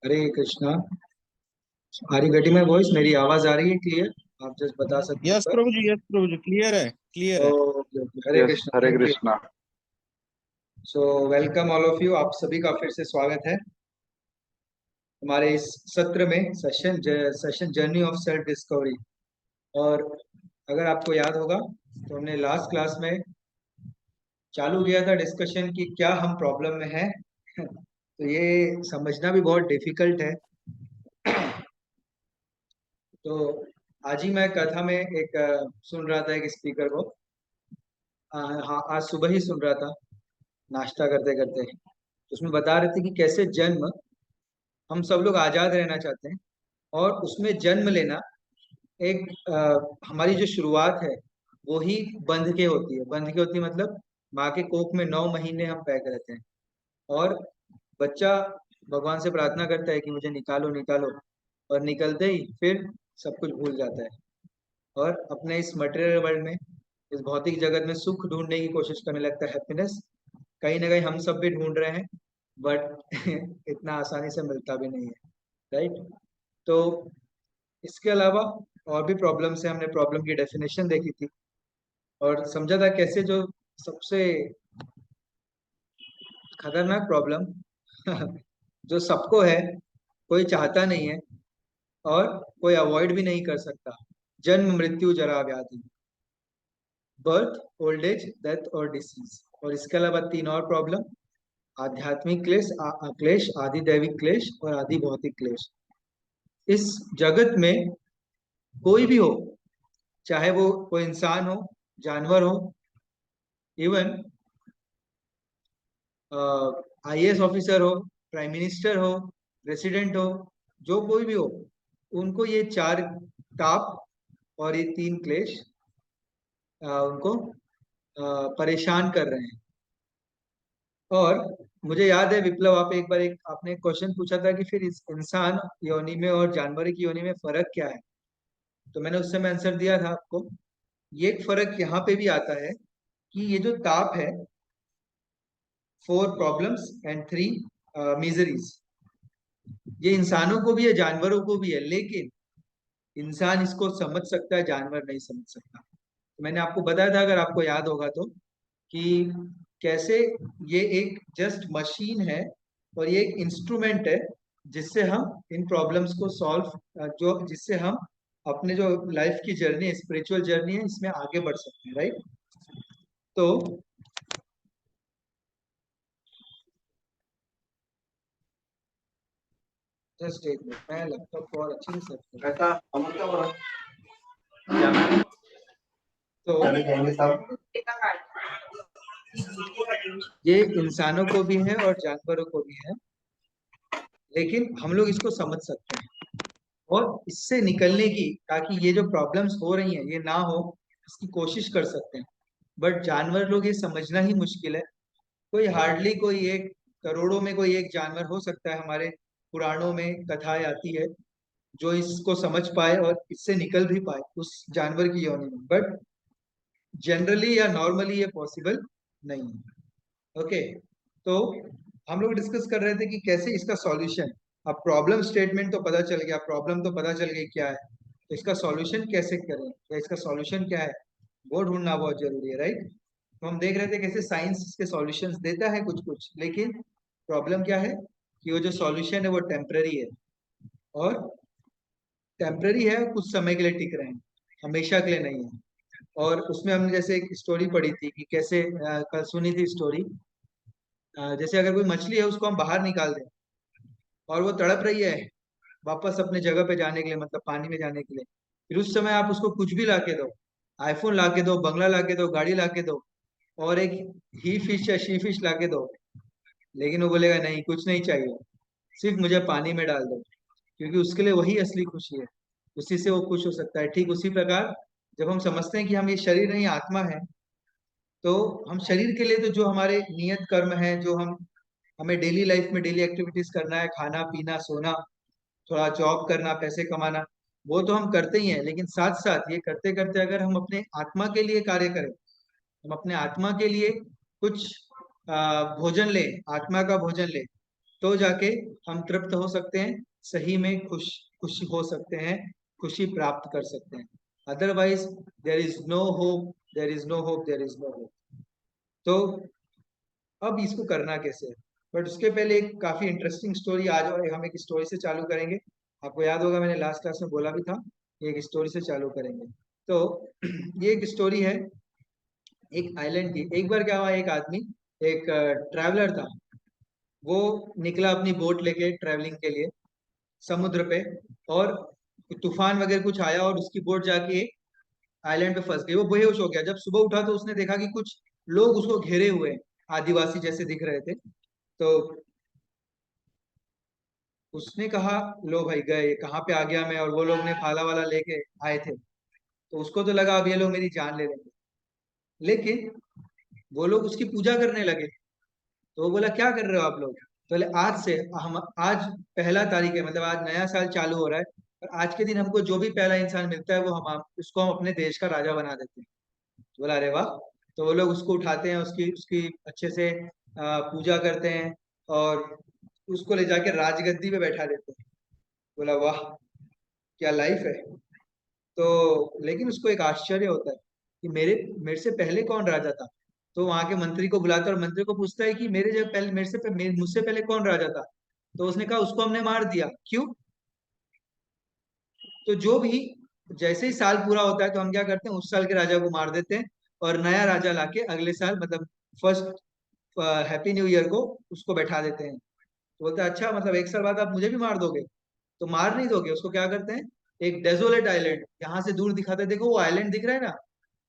Hare Krishna. Are you getting my voice? मेरी आवाज आ रही है क्लियर? आप जस्ट बता सकते यस हैं। प्रभु जी, यस प्रभु जी, क्लियर है, क्लियर है। Okay okay, Hare yes, Krishna, Hare thank you. Krishna. So welcome all of you, आप सभी का फिर से स्वागत है हमारे इस सत्र में, session journey of self discovery. और अगर आपको याद होगा तो हमने लास्ट क्लास में चालू किया था डिस्कशन कि क्या हम प्रॉब्लम में हैं। तो ये समझना भी बहुत डिफिकल्ट है। तो आज ही मैं कथा में एक सुन रहा था एक स्पीकर को। हाँ, आज सुबह ही सुन रहा था नाश्ता करते करते। तो उसमें बता रहे थे कि कैसे जन्म, हम सब लोग आजाद रहना चाहते हैं और उसमें जन्म लेना एक हमारी जो शुरुआत है वो ही बंध के होती है। बंध के होती है मतलब माँ के कोख में 9 महीने हम पैक रहते हैं और बच्चा भगवान से प्रार्थना करता है कि मुझे निकालो निकालो, और निकलते ही फिर सब कुछ भूल जाता है और अपने इस मटेरियल वर्ल्ड में, इस भौतिक जगत में सुख ढूंढने की कोशिश करने लगता है, हैप्पीनेस। कहीं ना कहीं हम सब भी ढूंढ रहे हैं, बट इतना आसानी से मिलता भी नहीं है, राइट? तो इसके अलावा और भी प्रॉब्लम्स है। हमने प्रॉब्लम की डेफिनेशन देखी थी और समझा था कैसे जो सबसे खतरनाक प्रॉब्लम जो सबको है, कोई चाहता नहीं है और कोई अवॉइड भी नहीं कर सकता, जन्म मृत्यु जरा व्याधि, बर्थ ओल्ड एज डेथ और डिसीज। और इसके अलावा तीन और प्रॉब्लम: आध्यात्मिक क्लेश, क्लेश, आदि दैविक क्लेश और आदि भौतिक क्लेश। इस जगत में कोई भी हो, चाहे वो कोई इंसान हो, जानवर हो, इवन आईएएस ऑफिसर हो, प्राइम मिनिस्टर हो, प्रेसिडेंट हो, जो कोई भी हो, उनको ये चार ताप और ये तीन क्लेश उनको परेशान कर रहे हैं। और मुझे याद है विप्लव, आप एक बार एक आपने क्वेश्चन पूछा था कि फिर इस इंसान योनि में और जानवर की योनि में फर्क क्या है। तो मैंने उस समय आंसर दिया था आपको। ये एक फर्क यहाँ पे भी आता है कि ये जो ताप है, 4 प्रॉब्लम्स एंड 3 मिजरीज, ये इंसानों को भी है, जानवरों को भी है, लेकिन इंसान इसको समझ सकता है, जानवर नहीं समझ सकता। तो मैंने आपको बताया था, अगर आपको याद होगा तो, कि कैसे ये एक जस्ट मशीन है और ये एक इंस्ट्रूमेंट है जिससे हम इन प्रॉब्लम्स को सॉल्व, जो जिससे हम अपने जो लाइफ की जर्नी है, स्पिरिचुअल जर्नी है, इसमें आगे बढ़ सकते हैं, राइट? तो जस्ट एक मिनट, मैं लैपटॉप को और अच्छे से सेट कर। ऐसा हम क्या बोल रहे तो ये इंसानों को भी है और जानवरों को भी है, लेकिन हम लोग इसको समझ सकते हैं और इससे निकलने की, ताकि ये जो प्रॉब्लम्स हो रही हैं ये ना हो, इसकी कोशिश कर सकते हैं। बट जानवर लोग ये समझना ही मुश्किल है। कोई हार्डली कोई एक, करोड़ों में कोई एक जानवर हो सकता है, हमारे पुराणों में कथाएं आती है, जो इसको समझ पाए और इससे निकल भी पाए उस जानवर की योनि में। बट जनरली या नॉर्मली ये पॉसिबल नहीं है। ओके, तो हम लोग डिस्कस कर रहे थे कि कैसे इसका सॉल्यूशन। अब प्रॉब्लम स्टेटमेंट तो पता चल गया, प्रॉब्लम तो पता चल गई क्या है, तो इसका सॉल्यूशन कैसे करें या इसका सॉल्यूशन क्या है, वो ढूंढना बहुत जरूरी है, राइट? तो हम देख रहे थे कैसे साइंस इसके सॉल्यूशंस देता है कुछ कुछ, लेकिन प्रॉब्लम क्या है कि वो जो सॉल्यूशन है वो टेम्पररी है, और टेम्पररी है, कुछ समय के लिए टिक रहे हैं, हमेशा के लिए नहीं है। और उसमें हमने जैसे एक स्टोरी पढ़ी थी कि कैसे, कल सुनी थी स्टोरी, जैसे अगर कोई मछली है उसको हम बाहर निकाल दें और वो तड़प रही है वापस अपने जगह पे जाने के लिए, मतलब पानी में जाने के लिए, फिर उस समय आप उसको कुछ भी ला के दो, आईफोन ला के दो, बंगला ला के दो, गाड़ी ला के दो, और एक ही फिश या शी फिश ला के दो, लेकिन वो बोलेगा नहीं, कुछ नहीं चाहिए, सिर्फ मुझे पानी में डाल दो, क्योंकि उसके लिए वही असली खुशी है, उसी से वो खुश हो सकता है। ठीक उसी प्रकार जब हम समझते हैं कि हम ये शरीर नहीं आत्मा है, तो हम शरीर के लिए तो जो हमारे नियत कर्म है, जो हम, हमें डेली लाइफ में डेली एक्टिविटीज करना है, खाना पीना सोना, थोड़ा जॉब करना, पैसे कमाना, वो तो हम करते ही हैं, लेकिन साथ साथ ये करते करते अगर हम अपने आत्मा के लिए कार्य करें, हम अपने आत्मा के लिए कुछ भोजन लें, आत्मा का भोजन लें, तो जाके हम तृप्त हो सकते हैं, सही में खुश हो सकते हैं, खुशी प्राप्त कर सकते हैं। Otherwise there is no hope, there is no hope, there is no hope. तो अब इसको करना कैसे है, बट उसके पहले एक काफी इंटरेस्टिंग स्टोरी, आज हम एक स्टोरी से चालू करेंगे। आपको याद होगा मैंने लास्ट क्लास में बोला भी था, एक स्टोरी से चालू करेंगे। तो ये एक स्टोरी है एक आइलैंड की। एक बार क्या हुआ, एक आदमी, एक ट्रैवलर था, वो निकला अपनी बोट लेके ट्रैवलिंग के लिए समुद्र पे, और तूफान वगैरह कुछ आया और उसकी बोट जाके एक आइलैंड पे फंस गई। वो बेहोश हो गया। जब सुबह उठा तो उसने देखा कि कुछ लोग उसको घेरे हुए हैं, आदिवासी जैसे दिख रहे थे। तो उसने कहा, लो भाई गए, कहाँ पे आ गया मैं, और वो लोग ने फाला वाला लेके आए थे। तो उसको तो लगा अब ये लोग मेरी जान ले लेंगे, लेकिन वो लोग उसकी पूजा करने लगे। तो वो बोला क्या कर रहे हो आप लोग? तो बोले आज से हम, आज पहला तारीख है, मतलब आज नया साल चालू हो रहा है, और आज के दिन हमको जो भी पहला इंसान मिलता है वो हम उसको हम अपने देश का राजा बना देते हैं। तो बोला अरे वाह। तो वो लोग उसको उठाते हैं, उसकी उसकी अच्छे से पूजा करते हैं, और उसको ले जाके राजगद्दी पे बैठा देते हैं। बोला वाह, क्या लाइफ है। तो लेकिन उसको एक आश्चर्य होता है कि मेरे मेरे से पहले कौन राजा था। तो वहां के मंत्री को बुलाता है और मंत्री को पूछता है कि मेरे जब पहले मुझसे पहले कौन राजा था। तो उसने कहा उसको हमने मार दिया। क्यों? तो जो भी, जैसे ही साल पूरा होता है तो हम क्या करते हैं, उस साल के राजा को मार देते हैं, और नया राजा लाके अगले साल, मतलब फर्स्ट हैप्पी न्यू ईयर को उसको बैठा देते हैं। तो बोलता है अच्छा, मतलब एक साल बाद आप मुझे भी मार दोगे? तो मार नहीं दोगे, उसको क्या करते हैं, एक डेजोलेट आइलैंड यहाँ से दूर दिखाते हैं, देखो वो आइलैंड दिख रहा है ना,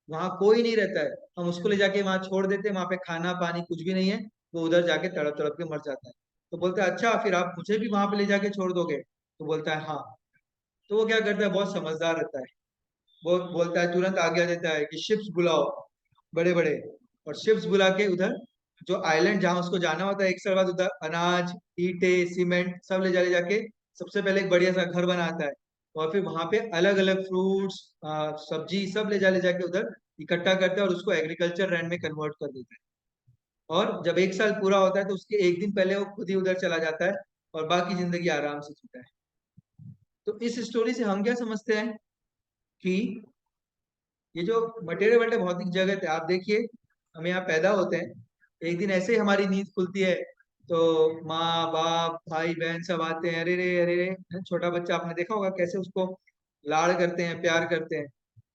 वहां कोई नहीं रहता है, हम उसको ले जाके वहां छोड़ देते हैं, वहां पे खाना पानी कुछ भी नहीं है, वो उधर जाके तड़प तड़प के मर जाता है। तो बोलता है अच्छा, फिर आप मुझे भी वहां पे ले जाके छोड़ दोगे? तो बोलता है हाँ। तो वो क्या करता है, बहुत समझदार रहता है, वो बोलता है, तुरंत आज्ञा देता है कि शिप्स बुलाओ, बड़े बड़े, और शिप्स बुला के उधर जो आइलैंड जहां उसको जाना होता है एक साल बाद, उधर अनाज, ईंटे, सीमेंट सब ले जाके सबसे पहले एक बढ़िया सा घर बनाता है, और फिर वहां पे अलग अलग फ्रूट्स, सब्जी सब ले जाके उधर इकट्ठा करता है, और उसको एग्रीकल्चर लैंड में कन्वर्ट कर देता है। और जब एक साल पूरा होता है तो उसके एक दिन पहले वो खुद ही उधर चला जाता है, और बाकी जिंदगी आराम से जीता है। तो इस स्टोरी से हम क्या समझते हैं कि ये जो मटेरियल वर्ल्ड है, भौतिक जगत है, आप देखिए, हम यहाँ पैदा होते हैं, एक दिन ऐसे ही हमारी नींद खुलती है, तो माँ बाप भाई बहन सब आते हैं, अरे रे, छोटा बच्चा आपने देखा होगा कैसे उसको लाड़ करते हैं, प्यार करते हैं।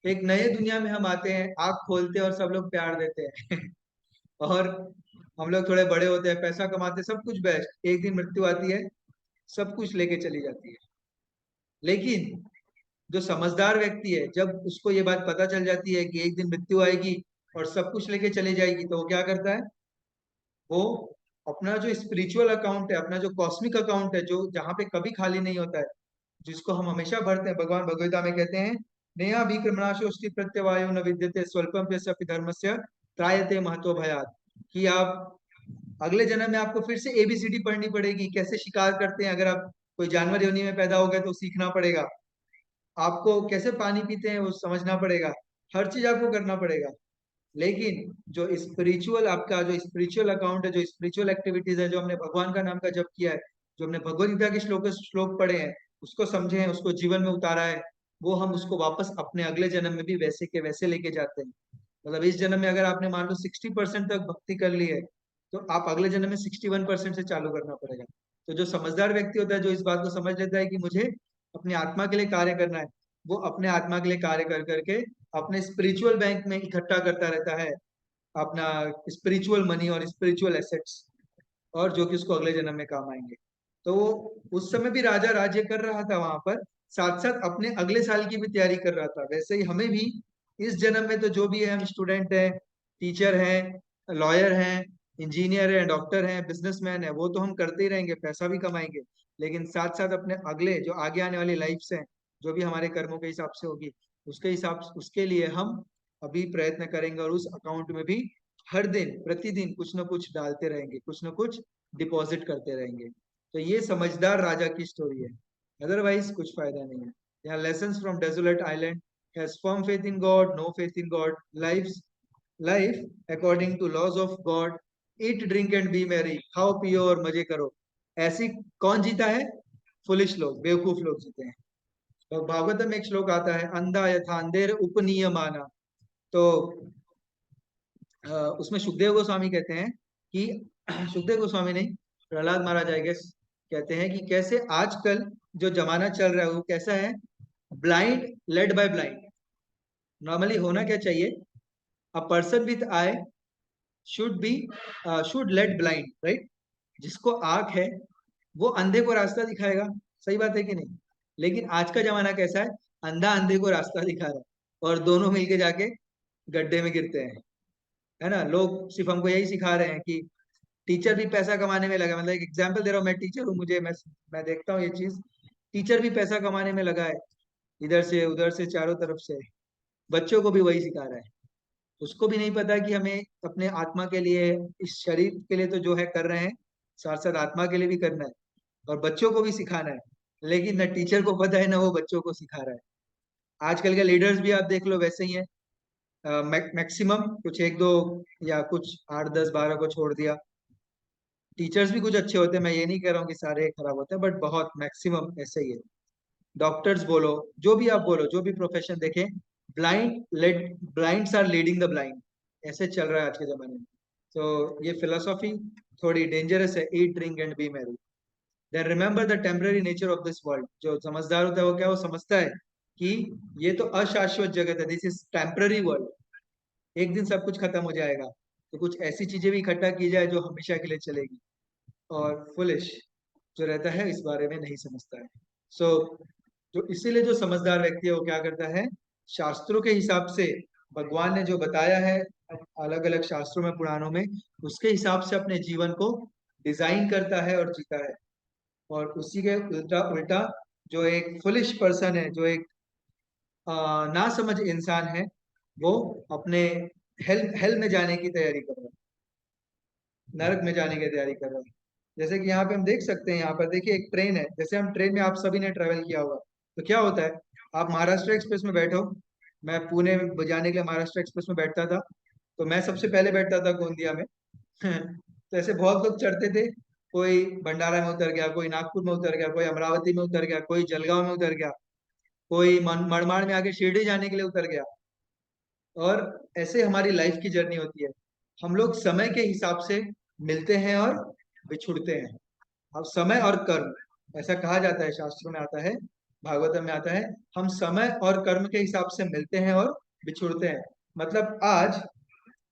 एक नए दुनिया में हम आते हैं, आँख खोलते हैं और सब लोग प्यार देते हैं और हम लोग थोड़े बड़े होते हैं, पैसा कमाते हैं, सब कुछ बेस्ट, एक दिन मृत्यु आती है, सब कुछ लेके चली जाती है। लेकिन जो समझदार व्यक्ति है, जब उसको ये बात पता चल जाती है कि एक दिन मृत्यु आएगी और सब कुछ लेके चली जाएगी, तो वो क्या करता है, वो अपना जो स्पिरिचुअल अकाउंट है, अपना जो कॉस्मिक अकाउंट है, जो जहाँ पे कभी खाली नहीं होता है, जिसको हम हमेशा भरते हैं, भगवान भगवद्गीता में कहते हैं, नेहा विक्रमणाशोष्टि प्रत्यवायो न विद्यते स्वल्पम प्यस्य धर्मस्य त्रायते महतो भयात। कि आप अगले जन्म में आपको फिर से एबीसीडी पढ़नी पड़ेगी, कैसे शिकार करते हैं, अगर आप कोई जानवर योनि में पैदा हो गए तो सीखना पड़ेगा, आपको कैसे पानी पीते हैं वो समझना पड़ेगा, हर चीज आपको करना पड़ेगा। लेकिन जो स्पिरिचुअल, आपका जो स्पिरिचुअल अकाउंट है, जो स्पिरिचुअल एक्टिविटीज है, जो हमने भगवान का नाम का जप किया है, जो हमने भगवद गीता के श्लोक पढ़े हैं, उसको समझे हैं, उसको जीवन में उतारा है, वो हम उसको वापस अपने अगले जन्म में भी वैसे के वैसे लेके जाते हैं। मतलब इस जन्म में अगर आपने मान लो 60% तक भक्ति कर ली है, तो आप अगले जन्म में 61% से चालू करना पड़ेगा। तो जो समझदार व्यक्ति होता है, जो इस बात को समझ लेता है कि मुझे अपनी आत्मा के लिए कार्य करना है, वो अपने आत्मा के लिए कार्य कर करके अपने स्पिरिचुअल बैंक में इकट्ठा करता रहता है अपना स्पिरिचुअल मनी और स्पिरिचुअल एसेट्स, और जो कि उसको अगले जन्म में काम आएंगे। तो वो उस समय भी राजा राज्य कर रहा था वहां पर, साथ साथ अपने अगले साल की भी तैयारी कर रहा था। वैसे ही हमें भी इस जन्म में तो जो भी है, हम स्टूडेंट हैं, टीचर हैं, लॉयर हैं, इंजीनियर हैं, डॉक्टर हैं, बिजनेसमैन है, वो तो हम करते ही रहेंगे, पैसा भी कमाएंगे, लेकिन साथ साथ अपने अगले जो आगे आने वाली लाइफ हैं, जो भी हमारे कर्मों के हिसाब से होगी, उसके लिए हम अभी प्रयत्न करेंगे, और उस अकाउंट में भी हर दिन प्रतिदिन कुछ ना कुछ डालते रहेंगे, कुछ ना कुछ डिपॉजिट करते रहेंगे। तो ये समझदार राजा की स्टोरी है, अदरवाइज कुछ फायदा नहीं है। यहाँ lessons from desolate island, has firm faith in God, no faith in God, life according to laws of God, eat drink and be merry, खाओ पियो और मजे करो, ऐसी कौन जीता है? फुलिश लोग, बेवकूफ लोग जीते हैं। तो भागवतम में एक श्लोक आता है, अंधा यथा अंधेर उपनीयमाना। तो उसमें सुखदेव गोस्वामी कहते हैं कि सुखदेव गोस्वामी नहीं, प्रहलाद महाराज आई गेस कहते हैं कि कैसे आजकल जो जमाना चल रहा है वो कैसा है, blind led by blind. Normally होना क्या चाहिए, a person with eye should be should led blind, right. जिसको आंख है वो अंधे को रास्ता दिखाएगा, सही बात है कि नहीं। लेकिन आज का जमाना कैसा है, अंधा अंधे को रास्ता दिखा रहा है और दोनों मिलके जाके गड्ढे में गिरते हैं, है ना। लोग सिर्फ हमको यही सिखा रहे हैं कि टीचर भी पैसा कमाने में लगा, मतलब एक एग्जाम्पल दे रहा हूँ, मैं टीचर हूँ, मुझे मैं देखता हूँ ये चीज, टीचर भी पैसा कमाने में लगा है, इधर से उधर से चारों तरफ से। बच्चों को भी वही सिखा रहा है, उसको भी नहीं पता कि हमें अपने आत्मा के लिए, इस शरीर के लिए तो जो है कर रहे हैं, साथ साथ आत्मा के लिए भी करना है और बच्चों को भी सिखाना है। लेकिन न टीचर को पता है, ना वो बच्चों को सिखा रहा है। आजकल के लीडर्स भी आप देख लो वैसे ही है, मैक्सिमम कुछ एक दो या कुछ 8 10 12 को छोड़ दिया। टीचर्स भी कुछ अच्छे होते हैं, मैं ये नहीं कह रहा हूँ कि सारे खराब होते हैं, बट बहुत मैक्सिमम ऐसे ही है। डॉक्टर्स बोलो, जो भी आप बोलो, जो भी प्रोफेशन देखें, blinds are leading the blind, ऐसे चल रहा है आज के जमाने में। तो ये फिलोसॉफी थोड़ी डेंजरस है, eat drink and be merry, then remember the temporary nature of this world. जो समझदार होता है वो क्या, वो समझता है कि ये तो अशाश्वत जगत है, दिस इज टेम्पररी वर्ल्ड, एक दिन सब कुछ खत्म हो जाएगा। तो कुछ ऐसी चीजें भी इकट्ठा की जाए जो हमेशा के लिए चलेगी। और फुलिश जो रहता है इस बारे में नहीं समझता है। सो जो इसीलिए जो समझदार व्यक्ति है वो क्या करता है, शास्त्रों के हिसाब से, भगवान ने जो बताया है अलग अलग शास्त्रों में, पुराणों में, उसके हिसाब से अपने जीवन को डिजाइन करता है और जीता है। और उसी के उल्टा उल्टा जो एक फुलिश पर्सन है, जो एक ना समझ इंसान है, वो अपने हेल हेल में जाने की तैयारी कर रहा है, नरक में जाने की तैयारी कर रहा है। जैसे कि यहाँ पे हम देख सकते हैं, यहाँ पर देखिए एक ट्रेन है, जैसे हम ट्रेन में, आप सभी ने ट्रेवल किया होगा, तो क्या होता है, आप महाराष्ट्र एक्सप्रेस में बैठो, मैं पुणे में जाने के लिए महाराष्ट्र एक्सप्रेस में बैठता था, तो मैं सबसे पहले बैठता था गोंदिया में तो ऐसे बहुत लोग चढ़ते थे, कोई भंडारा में उतर गया, कोई नागपुर में उतर गया, कोई अमरावती में उतर गया, कोई जलगांव में उतर गया, कोई मनमाड़ में आके शिरडी जाने के लिए उतर गया। और ऐसे हमारी लाइफ की जर्नी होती है, हम लोग समय के हिसाब से मिलते हैं और बिछुड़ते हैं। अब समय और कर्म, ऐसा कहा जाता है, शास्त्रों में आता है, भागवतम में आता है, हम समय और कर्म के हिसाब से मिलते हैं और बिछुड़ते हैं। मतलब आज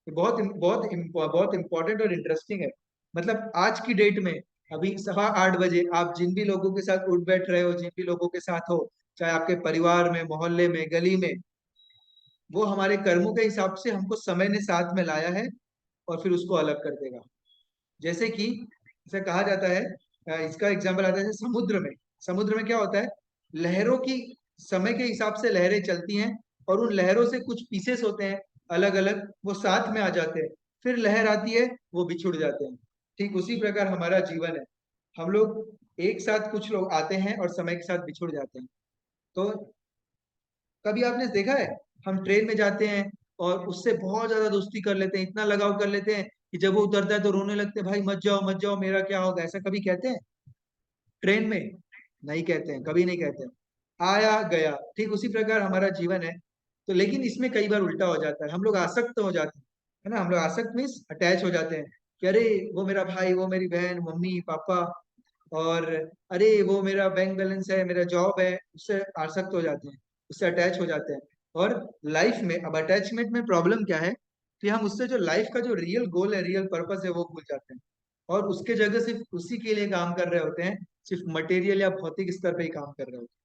बहुत बहुत बहुत इंपॉर्टेंट और इंटरेस्टिंग है। मतलब आज की डेट में अभी 8:15 बजे आप जिन भी लोगों के साथ उठ बैठ रहे हो, जिन भी लोगों के साथ हो, चाहे आपके परिवार में, मोहल्ले में, गली में, वो हमारे कर्मों के हिसाब से हमको समय ने साथ में लाया है और फिर उसको अलग कर देगा। जैसे कि इसे कहा जाता है, इसका एग्जाम्पल आता है समुद्र में। समुद्र में क्या होता है, लहरों की समय के हिसाब से लहरें चलती हैं और उन लहरों से कुछ पीसेस होते हैं अलग अलग, वो साथ में आ जाते हैं, फिर लहर आती है, वो बिछुड़ जाते हैं। ठीक उसी प्रकार हमारा जीवन है, हम लोग एक साथ, कुछ लोग आते हैं और समय के साथ बिछुड़ जाते हैं। तो कभी आपने देखा है, हम ट्रेन में जाते हैं और उससे बहुत ज्यादा दोस्ती कर लेते हैं, इतना लगाव कर लेते हैं कि जब वो उतरता है तो रोने लगते हैं, भाई मत जाओ मत जाओ, मेरा क्या होगा, ऐसा कभी कहते हैं ट्रेन में? नहीं कहते हैं, कभी नहीं कहते हैं, आया गया। ठीक उसी प्रकार हमारा जीवन है। तो लेकिन इसमें कई बार उल्टा हो जाता है, हम लोग आसक्त हो जाते हैं, है ना। हम लोग आसक्त मीन्स अटैच हो जाते हैं कि अरे वो मेरा भाई, वो मेरी बहन, मम्मी पापा, और अरे वो मेरा बैंक बैलेंस है, मेरा जॉब है, उससे आसक्त हो जाते हैं, उससे अटैच हो जाते हैं। और लाइफ में अब अटैचमेंट में प्रॉब्लम क्या है कि हम उससे जो लाइफ का जो रियल गोल है, रियल पर्पस है, वो भूल जाते हैं और उसके जगह सिर्फ उसी के लिए काम कर रहे होते हैं, सिर्फ मटेरियल या भौतिक स्तर पे ही काम कर रहे होते हैं।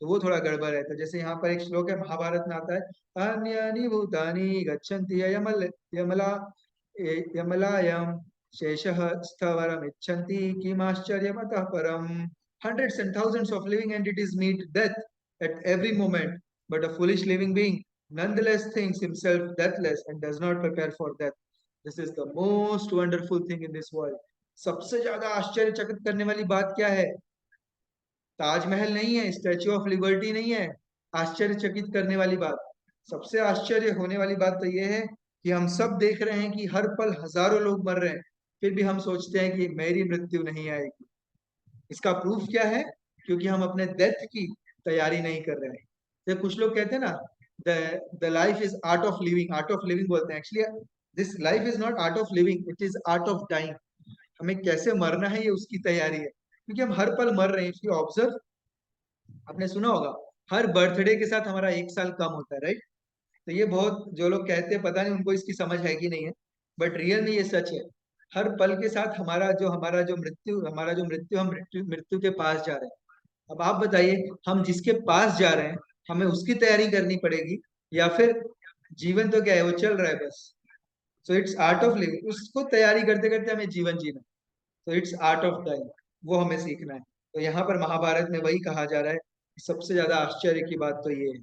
तो वो थोड़ा गड़बड़ है। तो जैसे यहाँ पर एक श्लोक है, महाभारत में आता है, अन्यानि भूतानि गच्छन्ति यमला यमलायम शेषः स्थवरम इच्छन्ति किमाश्चर्यमतः परम। Hundreds and thousands of living entities meet death at every moment, but a foolish living being nonetheless thinks himself deathless and does not prepare for death. This is the most wonderful thing in this world. सबसे ज्यादा आश्चर्यचकित करने वाली बात क्या है? ताजमहल नहीं है, स्टैच्यू ऑफ लिबर्टी नहीं है आश्चर्यचकित करने वाली बात। सबसे आश्चर्य होने वाली बात तो यह है कि हम सब देख रहे हैं कि हर पल हजारों लोग मर रहे हैं, फिर भी हम सोचते हैं कि मेरी मृत्यु नहीं आएगी। इसका प्रूफ क्या है? क्योंकि हम अपने डेथ की तैयारी नहीं कर रहे हैं। तो कुछ लोग कहते हैं ना, the life is art of living, art of living बोलते हैं। Actually this life is not art of living, it is art of dying. हमें कैसे मरना है ये उसकी तैयारी है, क्योंकि हम हर पल मर रहे हैं। इसकी ऑब्जर्व, आपने सुना होगा, हर बर्थडे के साथ हमारा 1 साल कम होता है, राइट? तो ये बहुत, जो लोग कहते हैं पता नहीं उनको इसकी समझ है कि नहीं है, बट रियल में ये सच है। हर पल के साथ हमारा जो मृत्यु हम मृत्यु के पास जा रहे हैं। अब आप बताइए, हम जिसके पास जा रहे हैं हमें उसकी तैयारी करनी पड़ेगी, या फिर जीवन तो क्या है, वो चल रहा है बस। So it's art of living, उसको तैयारी करते करते हमें जीवन जीना। तो इट्स आर्ट ऑफ डाइंग, वो हमें सीखना है। तो यहाँ पर महाभारत में वही कहा जा रहा है। सबसे ज्यादा आश्चर्य की बात तो ये है।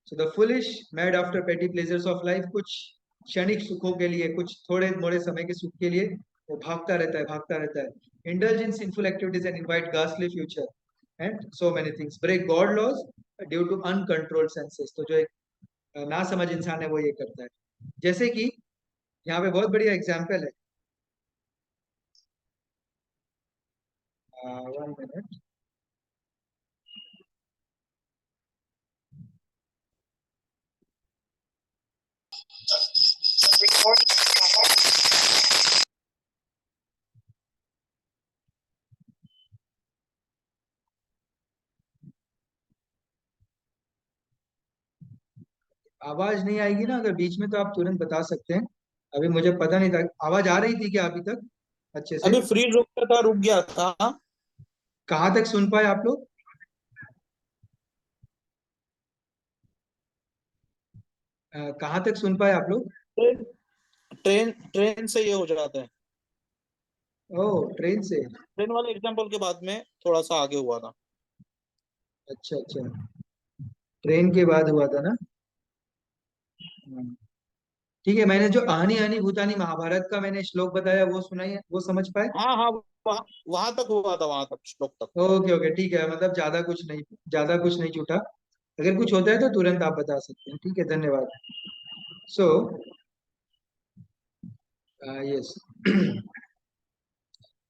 So the foolish mad after पेटी प्लेजर्स ऑफ लाइफ, कुछ क्षणिक सुखों के लिए, कुछ थोड़े मोड़े समय के सुख के लिए वो भागता रहता है, भागता रहता है। Indulge in sinful activities and invite ghastly future and so many things, break God laws due to uncontrolled senses. तो जो एक ना समझ इंसान है वो ये करता है। जैसे कि यहाँ पे बहुत बढ़िया एग्जाम्पल है। 1 मिनट। आवाज नहीं आएगी ना अगर बीच में, तो आप तुरंत बता सकते हैं। अभी मुझे पता नहीं था, आवाज आ रही थी क्या अभी तक अच्छे से? अभी फ्रीज हो गया था, रुक गया था। कहाँ तक सुन पाए आप लोग? कहाँ तक सुन पाए आप लोग? ट्रेन ट्रेन ट्रेन से ये हो जाता है। ओह, ट्रेन से। ट्रेन वाले एग्जाम्पल के बाद में थोड़ा सा आगे हुआ था। अच्छा अच्छा, ट्रेन के बाद हुआ था ना। हाँ। ठीक है, मैंने जो आहनी आहनी भूतानी महाभारत का मैंने श्लोक बताया वो सुनाई है, वो समझ पाए? हाँ हाँ, वहाँ वहां तक हुआ था, वहां तक, श्लोक तक। ओके ओके, ठीक है, मतलब ज्यादा कुछ नहीं छूटा। अगर कुछ होता है तो तुरंत आप बता सकते हैं, ठीक है, धन्यवाद। So yes.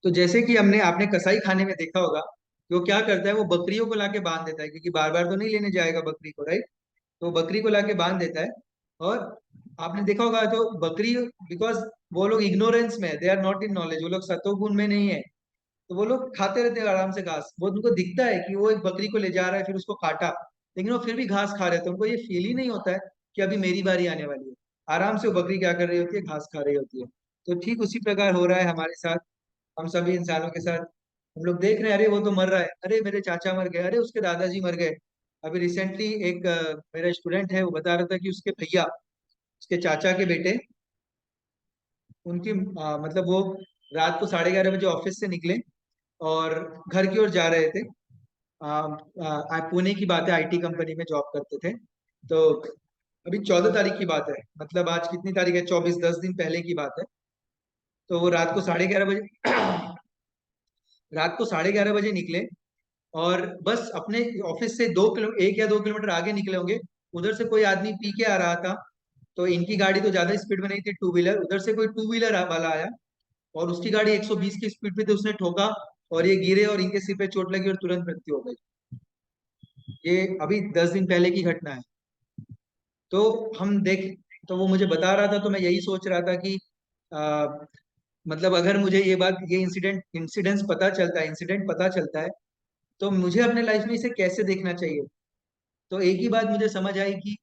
तो जैसे कि आपने कसाई खाने में देखा होगा कि वो क्या करता है, वो बकरियों को लाके बांध देता है, क्योंकि बार बार तो नहीं लेने जाएगा बकरी को, राइट? तो बकरी को लाके बांध देता है। और आपने देखा होगा तो बकरी, बिकॉज वो लोग इग्नोरेंस में है, they are not in knowledge, वो लोग सतोगुण में नहीं है। तो वो लोग खाते रहते हैं आराम से घास, वो उनको दिखता है कि वो एक बकरी को ले जा रहा है फिर उसको काटा, लेकिन वो फिर भी घास खा रहे थे। उनको ये फील ही नहीं होता है कि अभी मेरी बारी आने वाली है। आराम से वो बकरी क्या कर रही होती है, घास खा रही होती है। तो ठीक उसी प्रकार हो रहा है हमारे साथ, हम सभी इंसानों के साथ। हम लोग देख रहे हैं, अरे वो तो मर रहा है, अरे मेरे चाचा मर गए, अरे उसके दादाजी मर गए। अभी रिसेंटली एक मेरा स्टूडेंट है, वो बता रहा था कि उसके भैया, उसके चाचा के बेटे, उनकी मतलब वो रात को 11:30 बजे ऑफिस से निकले और घर की ओर जा रहे थे। पुणे की बात है, आईटी कंपनी में जॉब करते थे। तो अभी 14 तारीख की बात है, मतलब आज कितनी तारीख है, 24, 10 दिन पहले की बात है। तो वो रात को 11:30 बजे निकले, और बस अपने ऑफिस से 2 किलो 1 या 2 किलोमीटर आगे निकले होंगे। उधर से कोई आदमी पी के आ रहा था। तो इनकी गाड़ी तो ज्यादा स्पीड में नहीं थी, टू व्हीलर, उधर से कोई टू व्हीलर वाला आया और उसकी गाड़ी 120 की स्पीड पे थी, उसने ठोका और ये गिरे और इनके सिर पे चोट लगी और तुरंत मृत्यु हो गई। ये अभी 10 दिन पहले की घटना है। तो हम देख तो वो मुझे बता रहा था, तो मैं यही सोच रहा था कि आ, मतलब अगर मुझे ये इंसिडेंट पता चलता है, तो मुझे अपने लाइफ में इसे कैसे देखना चाहिए। तो एक ही बात मुझे समझ आई कि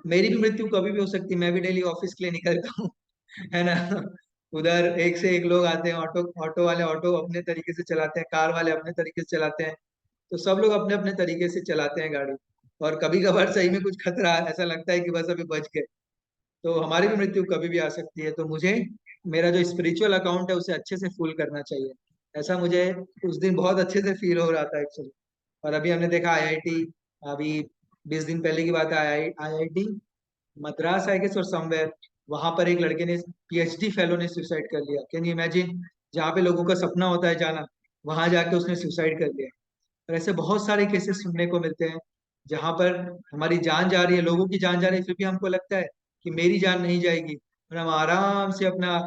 मेरी भी मृत्यु कभी भी हो सकती है, मैं भी डेली ऑफिस के लिए निकलता हूँ, है ना? उधर एक से एक लोग आते हैं, ऑटो ऑटो वाले ऑटो अपने तरीके से चलाते हैं, कार वाले अपने तरीके से चलाते हैं। तो सब लोग अपने अपने तरीके से चलाते हैं गाड़ी। और कभी कभार सही में कुछ खतरा, ऐसा लगता है कि बस अभी बच गए। तो हमारी भी मृत्यु कभी भी आ सकती है। तो मुझे मेरा जो स्पिरिचुअल अकाउंट है उसे अच्छे से फुल करना चाहिए। ऐसा मुझे उस दिन बहुत अच्छे से फील हो रहा था एक्चुअली। और अभी हमने देखा आईआईटी, अभी 20 दिन पहले की बात है, आईआईटी मद्रास आई गेस और समवेयर, वहां पर एक लड़के ने, पीएचडी फेलो ने सुसाइड कर लिया। Can you imagine? जहाँ पे लोगों का सपना होता है जाना, वहां जाके उसने सुसाइड कर लिया। और ऐसे बहुत सारे केसेस सुनने को मिलते हैं जहां पर हमारी जान जा रही है, लोगों की जान जा रही है, फिर भी हमको लगता है कि मेरी जान नहीं जाएगी, और हम आराम से अपना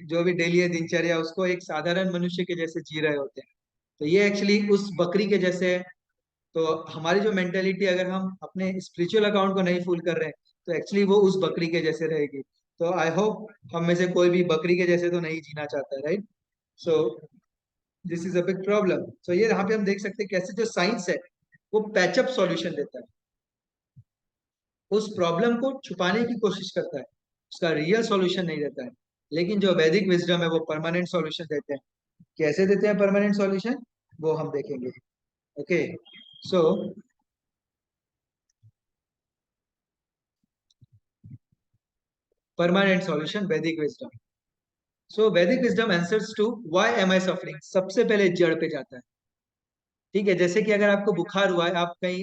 जो भी डेली है दिनचर्या, उसको एक साधारण मनुष्य के जैसे जी रहे होते हैं। तो ये एक्चुअली उस बकरी के जैसे है। तो हमारी जो मेंटेलिटी, अगर हम अपने स्पिरिचुअल अकाउंट को नहीं फुल कर रहे हैं, तो एक्चुअली वो उस बकरी के जैसे रहेगी। तो आई होप हम में से कोई भी बकरी के जैसे तो नहीं जीना चाहता है, right? So this is a big problem. सो ये यहाँ पे हम देख सकते हैं कैसे जो साइंस है वो पैचअप सॉल्यूशन देता है, उस प्रॉब्लम को छुपाने की कोशिश करता है, उसका रियल सॉल्यूशन नहीं देता है। लेकिन जो वैदिक विजडम है वो परमानेंट सॉल्यूशन देते हैं। कैसे देते हैं परमानेंट सॉल्यूशन, वो हम देखेंगे। Okay, so permanent solution Vedic wisdom. So Vedic wisdom answers to why am I suffering, सबसे पहले जड़ पे जाता है। ठीक है, जैसे कि अगर आपको बुखार हुआ है, आप कहीं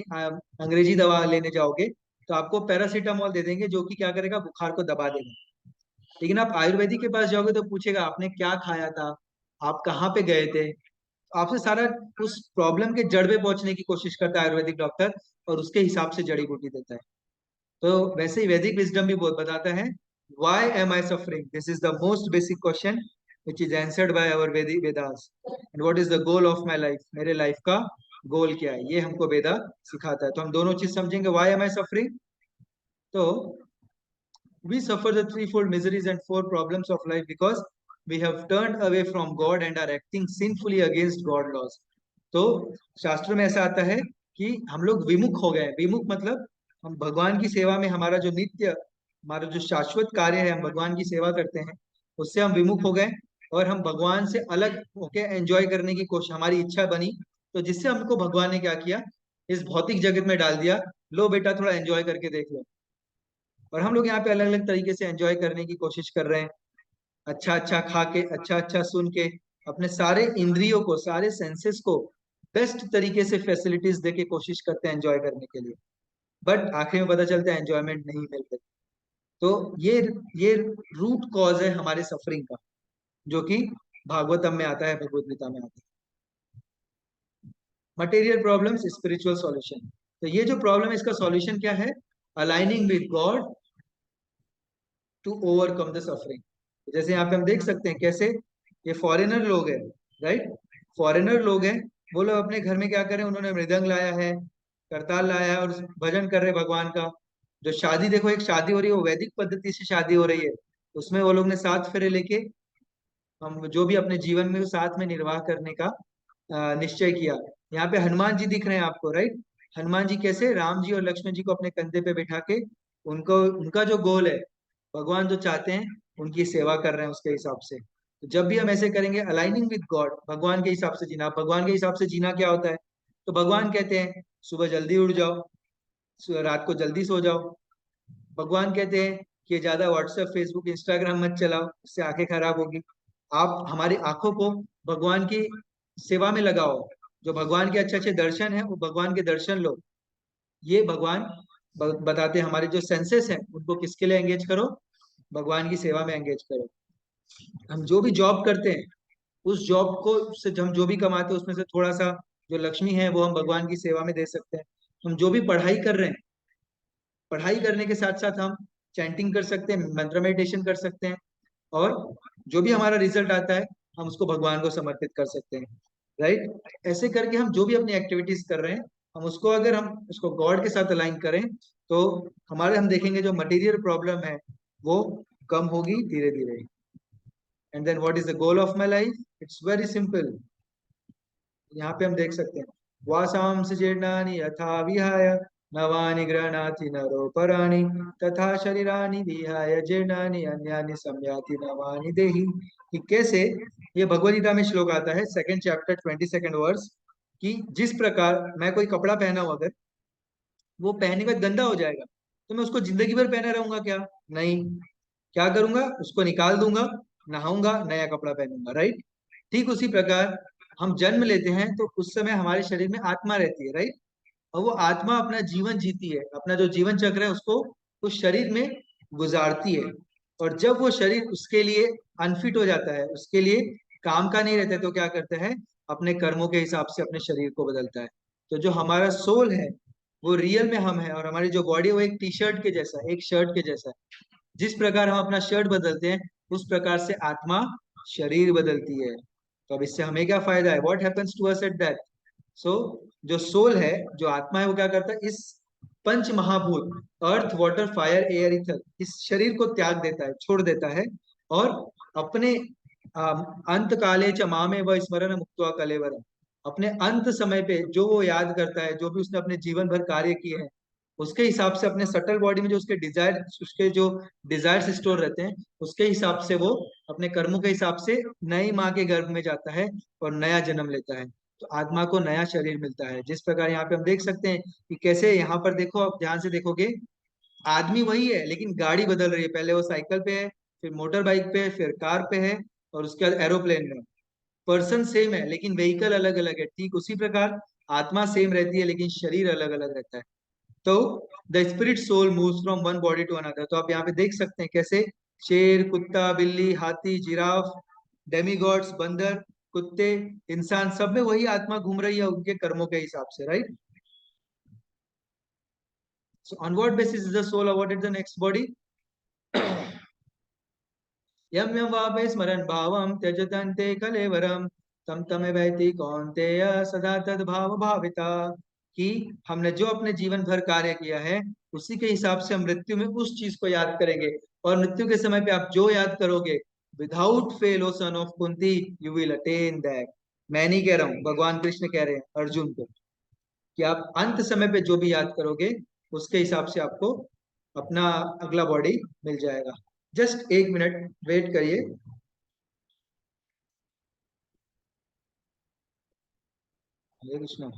अंग्रेजी दवा लेने जाओगे, तो आपको पैरासीटामोल दे देंगे जो कि क्या करेगा, बुखार को दबा देगा। लेकिन आप आयुर्वेदिक के पास जाओगे तो पूछेगा आपने क्या खाया था, आप कहाँ पे गए थे। आपसे सारा उस प्रॉब्लम के जड़ पे पहुंचने की कोशिश करता है आयुर्वेदिक डॉक्टर, और उसके हिसाब से जड़ी बूटी देता है। तो वैसे ही वैदिक विजडम भी बहुत बताता है, why am I suffering, this is the most basic question which is answered by our Vedic Vedas, and what is the goal of my life, मेरे लाइफ का गोल क्या है, ये हमको वेदा सिखाता है। तो हम दोनों चीज समझेंगे, why am I suffering। तो we suffer the threefold miseries and four problems of life because we have turned away from God and are acting sinfully against God laws। तो शास्त्र में ऐसा आता है कि हम लोग विमुख हो गए हैं। विमुख मतलब हम भगवान की सेवा में, हमारा जो नित्य, हमारा जो शाश्वत कार्य है, हम भगवान की सेवा करते हैं, उससे हम विमुख हो गए। और हम भगवान से अलग होके एंजॉय करने की कोशिश, हमारी इच्छा बनी, तो जिससे हमको भगवान ने क्या किया, इस भौतिक जगत में डाल दिया, लो बेटा थोड़ा एंजॉय करके देख लो। और हम लोग यहाँ पे अलग अलग तरीके से एंजॉय करने की कोशिश कर रहे हैं, अच्छा अच्छा खा के, अच्छा अच्छा सुन के, अपने सारे इंद्रियों को, सारे सेंसेस को बेस्ट तरीके से फैसिलिटीज दे के कोशिश करते हैं एंजॉय करने के लिए। बट आखिर में पता चलता है एंजॉयमेंट नहीं मिलते। तो ये रूट कॉज है हमारे सफरिंग का, जो कि भागवतम में आता है, भगवत गीता में आता है। Material problems, spiritual solution. तो ये जो प्रॉब्लम है इसका सॉल्यूशन क्या है, aligning with God to overcome the suffering. जैसे यहाँ पे हम देख सकते हैं कैसे ये फॉरेनर लोग हैं, राइट? फॉरेनर लोग हैं, वो लोग अपने घर में क्या करें, उन्होंने मृदंग लाया है, करताल लाया है और भजन कर रहे हैं भगवान का। जो शादी देखो, एक शादी हो रही है वो वैदिक पद्धति से शादी हो रही है, उसमें वो लोग ने 7 फेरे लेके हम जो भी अपने जीवन में साथ में निर्वाह करने का निश्चय किया। यहाँ पे हनुमान जी दिख रहे हैं आपको, राइट? हनुमान जी कैसे राम जी और लक्ष्मण जी को अपने कंधे पे बिठा के, उनको, उनका जो गोल है, भगवान जो चाहते हैं उनकी सेवा कर रहे हैं उसके हिसाब से। तो जब भी हम ऐसे करेंगे अलाइनिंग विद गॉड, भगवान के हिसाब से जीना। भगवान के हिसाब से जीना क्या होता है, तो भगवान कहते हैं सुबह जल्दी उठ जाओ, रात को जल्दी सो जाओ। भगवान कहते हैं कि ज्यादा व्हाट्सएप फेसबुक इंस्टाग्राम मत चलाओ, उससे आंखें खराब होगी। आप हमारी आंखों को भगवान की सेवा में लगाओ, जो भगवान के अच्छे अच्छे दर्शन है वो भगवान के दर्शन लो। ये भगवान बताते हैं। हमारे जो सेंसेस हैं उनको किसके लिए एंगेज करो, भगवान की सेवा में एंगेज करो। हम जो भी जॉब करते हैं, उस जॉब को से हम जो भी कमाते हैं उसमें से थोड़ा सा जो लक्ष्मी है वो हम भगवान की सेवा में दे सकते हैं। हम जो भी पढ़ाई कर रहे हैं, पढ़ाई करने के साथ साथ हम चैंटिंग कर सकते हैं, मंत्र मेडिटेशन कर सकते हैं, और जो भी हमारा रिजल्ट आता है हम उसको भगवान को समर्पित कर सकते हैं, राइट? ऐसे करके हम जो भी अपनी एक्टिविटीज कर रहे हैं, हम उसको, अगर हम उसको गॉड के साथ अलाइन करें, तो हमारे, हम देखेंगे जो मटेरियल प्रॉब्लम है वो कम होगी धीरे धीरे। And then what is the goal of my life, it's very simple. यहाँ पे हम देख सकते हैं, वासांस जीर्णानि यथा विहाय नवानि गृह्णाति नरोपराणि तथा शरीरानि विहाय जीर्णानि अन्यानि संयाति नवानि देहि। कि कैसे, ये भगवद गीता में श्लोक आता है, 2nd चैप्टर 22nd वर्स, कि जिस प्रकार मैं कोई कपड़ा पहना हूं, अगर वो पहनने के बाद गंदा हो जाएगा, तो मैं उसको जिंदगी भर पहना रहूंगा क्या? नहीं। क्या करूंगा, उसको निकाल दूंगा, नहाऊंगा, नया कपड़ा पहनूंगा, राइट? ठीक उसी प्रकार हम जन्म लेते हैं तो उस समय हमारे शरीर में आत्मा रहती है, राइट? और वो आत्मा अपना जीवन जीती है, अपना जो जीवन चक्र है उसको उस शरीर में गुजारती है। और जब वो शरीर उसके लिए अनफिट हो जाता है, उसके लिए काम का नहीं रहता है, तो क्या करता है, अपने कर्मों के हिसाब से अपने शरीर को बदलता है। तो जो हमारा सोल है वो रियल में हम है, और हमारी जो बॉडी है वो एक टी शर्ट के जैसा है, एक शर्ट के जैसा है। जिस प्रकार हम अपना शर्ट बदलते हैं, उस प्रकार से आत्मा शरीर बदलती है। तो अब इससे हमें क्या फायदा है? What happens to us at that? So जो सोल है, जो आत्मा है, वो क्या करता है? इस पंच महाभूत earth water fire air ether, इस शरीर को त्याग देता है, छोड़ देता है, और अपने अंत काले च मामे व स्मरण मुक्त्वा कलेवरम, अपने अंत समय पे जो वो याद करता है, जो भी उसने अपने जीवन भर कार्य किए हैं, उसके हिसाब से अपने सटल बॉडी में जो उसके जो डिजायर्स स्टोर रहते हैं, उसके हिसाब से वो अपने कर्मों के हिसाब से नई माँ के गर्भ में जाता है और नया जन्म लेता है। तो आत्मा को नया शरीर मिलता है। जिस प्रकार यहाँ पे हम देख सकते हैं कि कैसे, यहाँ पर देखो, आप ध्यान से देखोगे, आदमी वही है लेकिन गाड़ी बदल रही है। पहले वो साइकिल पे है, फिर मोटर बाइक पे, फिर कार पे है, और उसके बाद एरोप्लेन में। पर्सन सेम है लेकिन व्हीकल अलग अलग है। ठीक उसी प्रकार आत्मा सेम रहती है लेकिन शरीर अलग अलग रहता है। तो the spirit soul moves from one body to another. तो आप यहाँ पे देख सकते हैं कैसे शेर, कुत्ता, बिल्ली, हाथी, जिराफ, डेमीगॉड्स, बंदर, कुत्ते, इंसान, सब में वही आत्मा घूम रही है उनके कर्मों के हिसाब से, right? So on what basis is the soul awarded the next body? यम यम वापे स्मरण भावम त्यजतन्ते कलेवरम तम तमे वैति कौन्तेय सदा तद भाव भाविता। कि हमने जो अपने जीवन भर कार्य किया है, उसी के हिसाब से हम मृत्यु में उस चीज को याद करेंगे। और मृत्यु के समय पे आप जो याद करोगे, without fail O son of Kunti, you will attain that. मैं नहीं कह रहा हूँ, भगवान कृष्ण कह रहे हैं अर्जुन को कि आप अंत समय पे जो भी याद करोगे, उसके हिसाब से आपको अपना अगला बॉडी मिल जाएगा। जस्ट एक मिनट वेट करिए। हरे कृष्णा।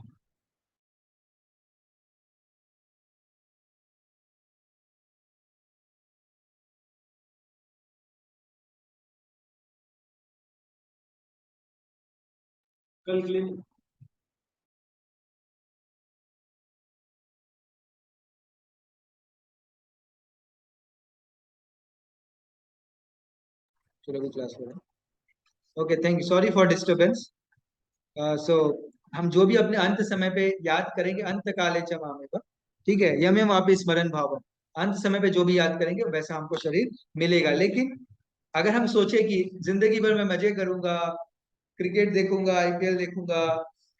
कल के लिए चलो अभी क्लास करें। Okay, thank you, sorry for disturbance. So हम जो भी अपने अंत समय पे याद करेंगे, अंत काले च मामे पर, ठीक है, यम यम वापि स्मरण भाव, अंत समय पे जो भी याद करेंगे वैसा हमको शरीर मिलेगा। लेकिन अगर हम सोचे कि जिंदगी भर मैं मजे करूंगा, क्रिकेट देखूंगा, आईपीएल देखूंगा,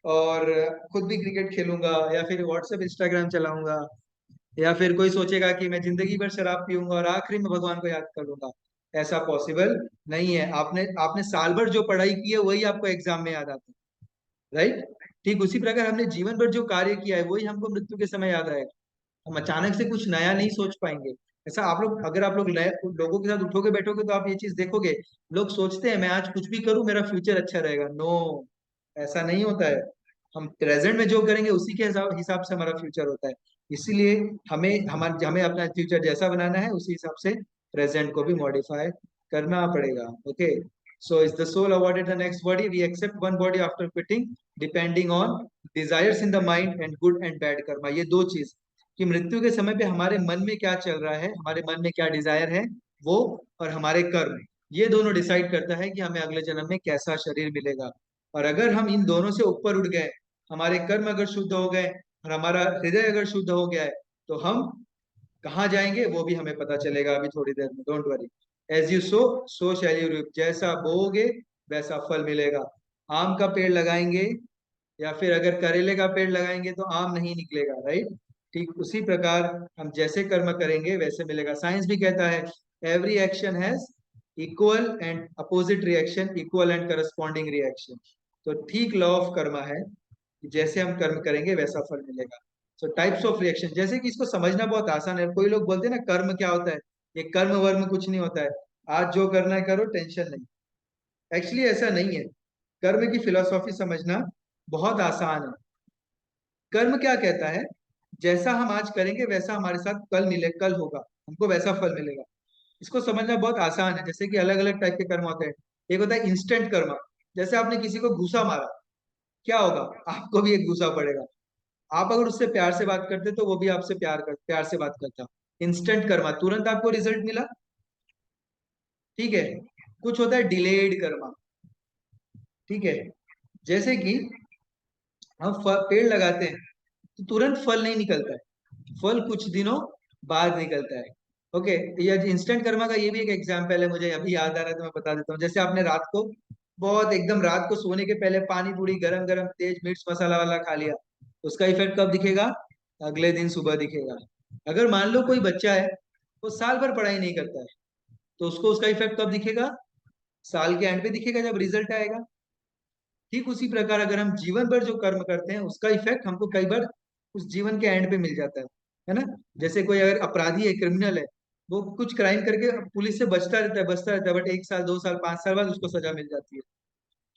और खुद भी क्रिकेट खेलूंगा, या फिर व्हाट्सएप इंस्टाग्राम चलाऊंगा, या फिर कोई सोचेगा कि मैं जिंदगी भर शराब पीऊंगा और आखिरी में भगवान को याद कर लूंगा, ऐसा पॉसिबल नहीं है। आपने आपने साल भर जो पढ़ाई की है वही आपको एग्जाम में याद आता है, राइट? ठीक उसी प्रकार हमने जीवन भर जो कार्य किया है वही हमको मृत्यु के समय याद आएगा। हम अचानक से कुछ नया नहीं सोच पाएंगे। ऐसा आप लोग, अगर आप लोग नए लोगों के साथ उठोगे बैठोगे तो आप ये चीज देखोगे, लोग सोचते हैं मैं आज कुछ भी करूं मेरा फ्यूचर अच्छा रहेगा। नो, ऐसा नहीं होता है। हम प्रेजेंट में जो करेंगे उसी के हिसाब हिसाब से हमारा फ्यूचर होता है। इसीलिए हमें अपना फ्यूचर जैसा बनाना है उसी हिसाब से प्रेजेंट को भी मॉडिफाई करना पड़ेगा। Okay, so is the soul awarded the next body, we accept one body after quitting depending on desires in the mind and good and bad karma. ये दो चीज, कि मृत्यु के समय पे हमारे मन में क्या चल रहा है, हमारे मन में क्या डिजायर है, वो और हमारे कर्म, ये दोनों डिसाइड करता है कि हमें अगले जन्म में कैसा शरीर मिलेगा। और अगर हम इन दोनों से ऊपर उठ गए, हमारे कर्म अगर शुद्ध हो गए और हमारा हृदय अगर शुद्ध हो गया है, तो हम कहाँ जाएंगे वो भी हमें पता चलेगा अभी थोड़ी देर में। Don't worry, as you sow shall you reap. जैसा बोओगे वैसा फल मिलेगा। आम का पेड़ लगाएंगे या फिर अगर करेले का पेड़ लगाएंगे तो आम नहीं निकलेगा, राइट? ठीक उसी प्रकार हम जैसे कर्म करेंगे वैसे मिलेगा। साइंस भी कहता है every action has equal and opposite reaction, equal and corresponding reaction. तो ठीक लॉ ऑफ कर्मा है कि जैसे हम कर्म करेंगे वैसा फल मिलेगा। सो टाइप्स ऑफ रिएक्शन, जैसे कि इसको समझना बहुत आसान है। कोई लोग बोलते हैं ना कर्म क्या होता है, ये कर्म वर्म कुछ नहीं होता है, आज जो करना है करो, टेंशन नहीं। एक्चुअली ऐसा नहीं है। कर्म की फिलोसॉफी समझना बहुत आसान है। कर्म क्या कहता है, जैसा हम आज करेंगे वैसा हमारे साथ कल होगा, हमको वैसा फल मिलेगा। इसको समझना बहुत आसान है। जैसे कि अलग अलग टाइप के कर्म होते हैं। एक होता है इंस्टेंट कर्म, जैसे आपने किसी को घूसा मारा, क्या होगा? आपको भी एक घूसा पड़ेगा। आप अगर उससे प्यार से बात करते तो वो भी आपसे प्यार से बात करता। इंस्टेंट कर्मा, तुरंत आपको रिजल्ट मिला, ठीक है। कुछ होता है डिलेड कर्मा, ठीक है। जैसे कि हम पेड़ लगाते हैं तो तुरंत फल नहीं निकलता है, फल कुछ दिनों बाद निकलता है। ओके, ये इंस्टेंट कर्मा का ये भी एक एग्जांपल है, मुझे अभी याद आ रहा है तो मैं बता देता हूँ। जैसे आपने रात को बहुत एकदम रात को सोने के पहले पानी पूरी गरम गरम तेज मिर्च मसाला वाला खा लिया, उसका इफेक्ट कब दिखेगा? अगले दिन सुबह दिखेगा। अगर मान लो कोई बच्चा है, वो साल भर पढ़ाई नहीं करता है, तो उसको उसका इफेक्ट कब दिखेगा? साल के एंड पे दिखेगा, जब रिजल्ट आएगा। ठीक उसी प्रकार अगर हम जीवन भर जो कर्म करते हैं, उसका इफेक्ट हमको कई बार उस जीवन के एंड पे मिल जाता है ना। जैसे कोई अगर अपराधी है, क्रिमिनल है, वो कुछ क्राइम करके पुलिस से बचता रहता है, बट 1 साल 2 साल 5 साल बाद उसको सजा मिल जाती है।